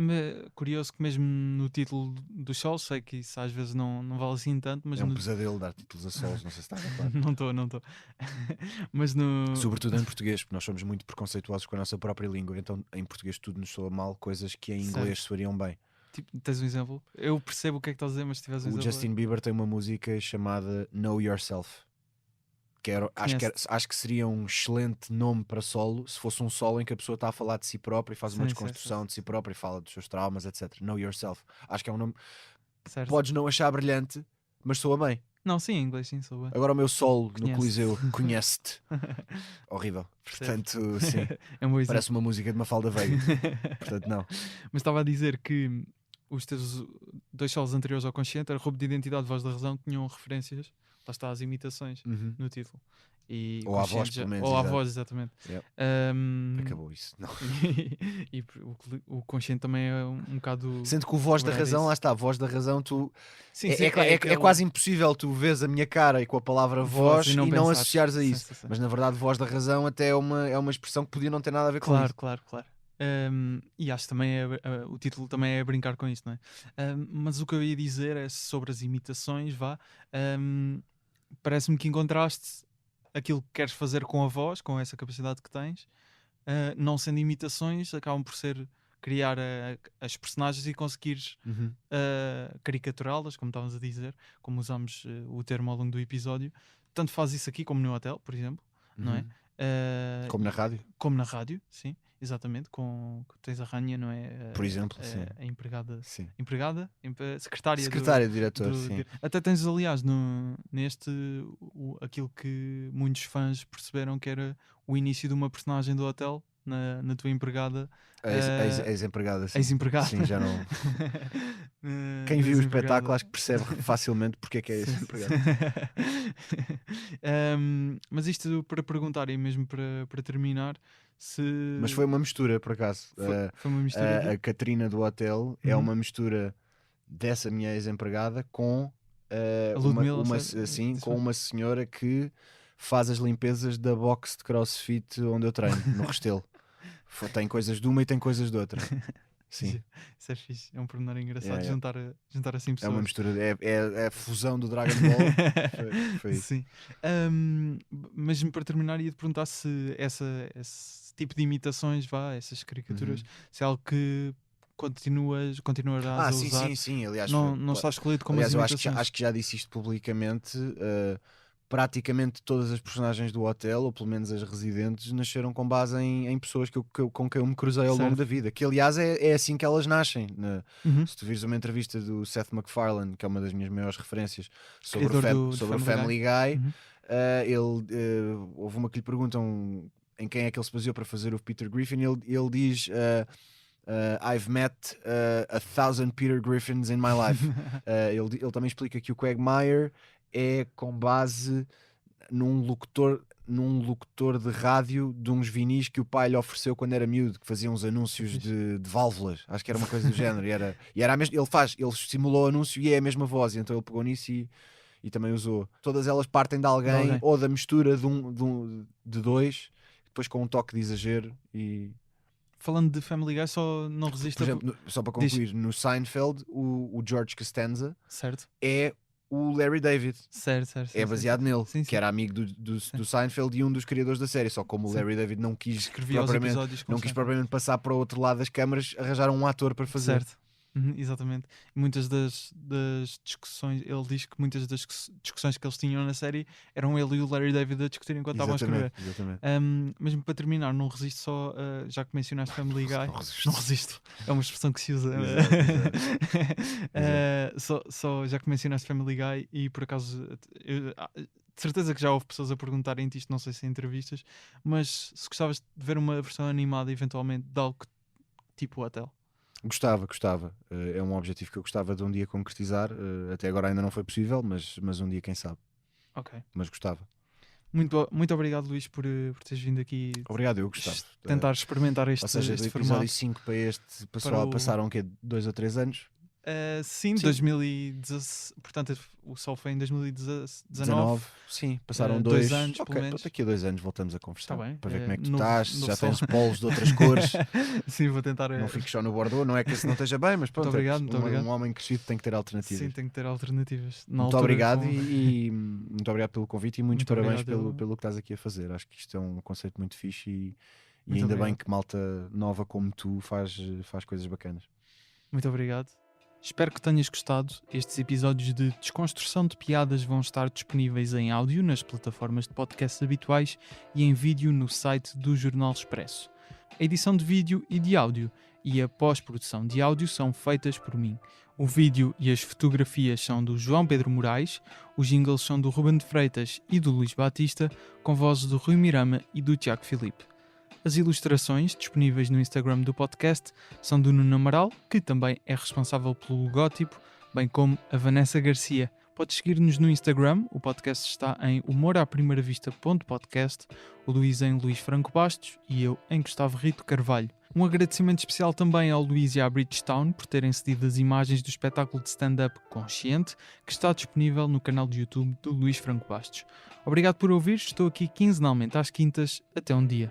Speaker 1: Curioso que mesmo no título do show, sei que isso às vezes não vale assim tanto, mas
Speaker 4: É um
Speaker 1: no...
Speaker 4: pesadelo dar títulos a solos, não sei se está a claro.
Speaker 1: não estou. Mas no.
Speaker 4: Sobretudo em português, porque nós somos muito preconceituosos com a nossa própria língua, então em português tudo nos soa mal, coisas que em inglês
Speaker 1: Certo.
Speaker 4: soariam bem.
Speaker 1: Tipo, tens um exemplo? Eu percebo o que é que estás a dizer, mas se tiveres um
Speaker 4: O
Speaker 1: exemplo.
Speaker 4: Justin Bieber tem uma música chamada Know Yourself, que acho que seria um excelente nome para solo, se fosse um solo em que a pessoa está a falar de si própria e faz uma
Speaker 1: Sim,
Speaker 4: desconstrução de si própria e fala dos seus traumas, etc. Know Yourself. Acho que é um nome.
Speaker 1: Certo.
Speaker 4: Podes não achar brilhante, mas soa bem.
Speaker 1: Não, sim, em inglês sim, sou bem.
Speaker 4: Agora o meu solo no
Speaker 1: Conhece-te.
Speaker 4: Coliseu, conhece-te. Horrível.
Speaker 1: Percebo.
Speaker 4: Portanto, sim.
Speaker 1: É um bom exemplo.
Speaker 4: Parece uma música de Mafalda Veiga. Portanto, não.
Speaker 1: Mas estava a dizer que os teus 2 solos anteriores ao Consciente, era Roubo de Identidade, Voz da Razão, tinham referências, lá está, as imitações
Speaker 4: Uhum.
Speaker 1: no título. E
Speaker 4: Ou à
Speaker 1: Consciente
Speaker 4: voz, pelo menos,
Speaker 1: ou à
Speaker 4: exato.
Speaker 1: voz, exatamente.
Speaker 4: Yep.
Speaker 1: Um,
Speaker 4: Acabou isso. Não.
Speaker 1: e o Consciente também é um bocado.
Speaker 4: Sendo que o Voz da
Speaker 1: quebrar
Speaker 4: Razão,
Speaker 1: isso.
Speaker 4: lá está, a Voz da Razão, tu
Speaker 1: Sim,
Speaker 4: é quase impossível tu vês a minha cara e com a palavra voz e não
Speaker 1: pensares.
Speaker 4: associares a
Speaker 1: Sim,
Speaker 4: isso.
Speaker 1: sim.
Speaker 4: Mas na verdade, Voz da Razão até é uma expressão que podia não ter nada a ver com
Speaker 1: Claro,
Speaker 4: isso.
Speaker 1: claro. E acho que também o título também é brincar com isso, não é? Mas o que eu ia dizer é sobre as imitações, parece-me que encontraste aquilo que queres fazer com a voz, com essa capacidade que tens, não sendo imitações, acabam por ser criar as personagens e conseguires
Speaker 4: Uhum.
Speaker 1: caricaturá-las, como estávamos a dizer, como usamos o termo ao longo do episódio. Tanto faz isso aqui como no hotel, por exemplo, não é?
Speaker 4: Uhum. Como na rádio,
Speaker 1: Como na rádio, sim, exatamente. Tens a Rania, não é?
Speaker 4: por exemplo. Sim.
Speaker 1: A empregada,
Speaker 4: Sim.
Speaker 1: secretária,
Speaker 4: Secretária de diretor, sim.
Speaker 1: até tens, aliás, neste aquilo que muitos fãs perceberam que era o início de uma personagem do hotel na tua empregada.
Speaker 4: Ex-empregada, sim.
Speaker 1: Ex-empregada.
Speaker 4: Sim, já não. Quem viu o espetáculo acho que percebe facilmente porque é que é ex-empregada.
Speaker 1: Mas isto para perguntar e mesmo para terminar, se.
Speaker 4: Mas foi uma mistura, por acaso.
Speaker 1: Foi uma mistura.
Speaker 4: A Catarina do hotel é
Speaker 1: Uhum.
Speaker 4: uma mistura dessa minha ex-empregada com
Speaker 1: A Ludmilla,
Speaker 4: com uma senhora que faz as limpezas da box de CrossFit onde eu treino, no Restelo. Tem coisas de uma e tem coisas de outra. Sim.
Speaker 1: Isso é fixe, é um pormenor engraçado
Speaker 4: É.
Speaker 1: juntar assim pessoas.
Speaker 4: É uma mistura, é a fusão do Dragon Ball. Foi isso.
Speaker 1: Sim. Mesmo para terminar, ia-te perguntar se esse tipo de imitações, essas caricaturas, se é algo que continuarás a usar.
Speaker 4: Sim. Aliás,
Speaker 1: Não está escolhido como
Speaker 4: aliás,
Speaker 1: as
Speaker 4: eu
Speaker 1: imitações.
Speaker 4: acho que já disse isto publicamente. Praticamente todas as personagens do hotel, ou pelo menos as residentes, nasceram com base em pessoas com quem eu me cruzei ao longo
Speaker 1: Certo.
Speaker 4: da vida. Que aliás é assim que elas nascem.
Speaker 1: Uhum.
Speaker 4: Se tu vires uma entrevista do Seth MacFarlane, que é uma das minhas maiores referências, sobre
Speaker 1: Criador
Speaker 4: o
Speaker 1: do
Speaker 4: Family Guy,
Speaker 1: Uhum.
Speaker 4: houve uma que lhe perguntam em quem é que ele se baseou para fazer o Peter Griffin, ele diz I've met 1,000 Peter Griffins in my life. Ele também explica que o Quagmire é com base num locutor de rádio de uns vinis que o pai lhe ofereceu quando era miúdo, que fazia uns anúncios de válvulas, acho que era uma coisa do género, e era a mesma, ele simulou o anúncio e é a mesma voz, então ele pegou nisso e também usou. Todas elas partem de alguém. Ou da mistura de dois, depois com um toque de exagero. E
Speaker 1: falando de Family Guy, só não resisto.
Speaker 4: Por exemplo, só para concluir, no Seinfeld o George Costanza é o Larry David.
Speaker 1: Certo.
Speaker 4: É baseado nele,
Speaker 1: sim.
Speaker 4: Que era amigo do Seinfeld e um dos criadores da série. Só como o Larry David não quis propriamente passar para o outro lado das câmaras, arranjaram um ator para fazer.
Speaker 1: Certo. Exatamente. Muitas das discussões, ele diz que muitas das discussões que eles tinham na série eram ele e o Larry David a discutir enquanto estavam a escrever. Mesmo para terminar, não resisto só, já que mencionaste Family Guy, não resisto. É uma expressão que se usa. Só já que mencionaste Family Guy, e por acaso de certeza que já houve pessoas a perguntarem-te isto, não sei se em entrevistas, mas se gostavas de ver uma versão animada eventualmente de algo tipo o Hotel.
Speaker 4: Gostava. É um objetivo que eu gostava de um dia concretizar. Até agora ainda não foi possível, mas um dia quem sabe.
Speaker 1: Ok.
Speaker 4: Mas gostava.
Speaker 1: Muito obrigado, Luís, por teres vindo aqui.
Speaker 4: Obrigado, eu gostava.
Speaker 1: Tentar experimentar este
Speaker 4: formato. Ou seja, do episódio 5 para este passaram o quê? 2 ou 3 anos?
Speaker 1: Sim, 2016. Portanto, o Sol foi em 2019.
Speaker 4: Sim, passaram
Speaker 1: 2 anos. Pelo menos.
Speaker 4: Daqui a 2 anos voltamos a conversar.
Speaker 1: Tá bem.
Speaker 4: Para ver como é que tu estás, já tens polos de outras cores.
Speaker 1: Sim, vou tentar.
Speaker 4: Não fiques só no Bordeaux, não é que esse não esteja bem, mas pronto.
Speaker 1: Muito obrigado.
Speaker 4: Um homem crescido tem que ter alternativas.
Speaker 1: Sim, tem que ter alternativas.
Speaker 4: Muito obrigado e muito obrigado pelo convite e muitos parabéns pelo que estás aqui a fazer. Acho que isto é um conceito muito fixe e ainda bem que malta nova como tu faz coisas bacanas.
Speaker 1: Muito obrigado. Espero que tenhas gostado. Estes episódios de desconstrução de piadas vão estar disponíveis em áudio nas plataformas de podcasts habituais e em vídeo no site do Jornal Expresso. A edição de vídeo e de áudio e a pós-produção de áudio são feitas por mim. O vídeo e as fotografias são do João Pedro Moraes, os jingles são do Ruben de Freitas e do Luís Batista, com vozes do Rui Mirama e do Tiago Filipe. As ilustrações, disponíveis no Instagram do podcast, são do Nuno Amaral, que também é responsável pelo logótipo, bem como a Vanessa Garcia. Podes seguir-nos no Instagram, o podcast está em humoraprimeira-vista.podcast, o Luís em Luís Franco Bastos e eu em Gustavo Rito Carvalho. Um agradecimento especial também ao Luís e à Bridgestone por terem cedido as imagens do espetáculo de stand-up Consciente, que está disponível no canal de YouTube do Luís Franco Bastos. Obrigado por ouvir, estou aqui quinzenalmente às quintas, até um dia.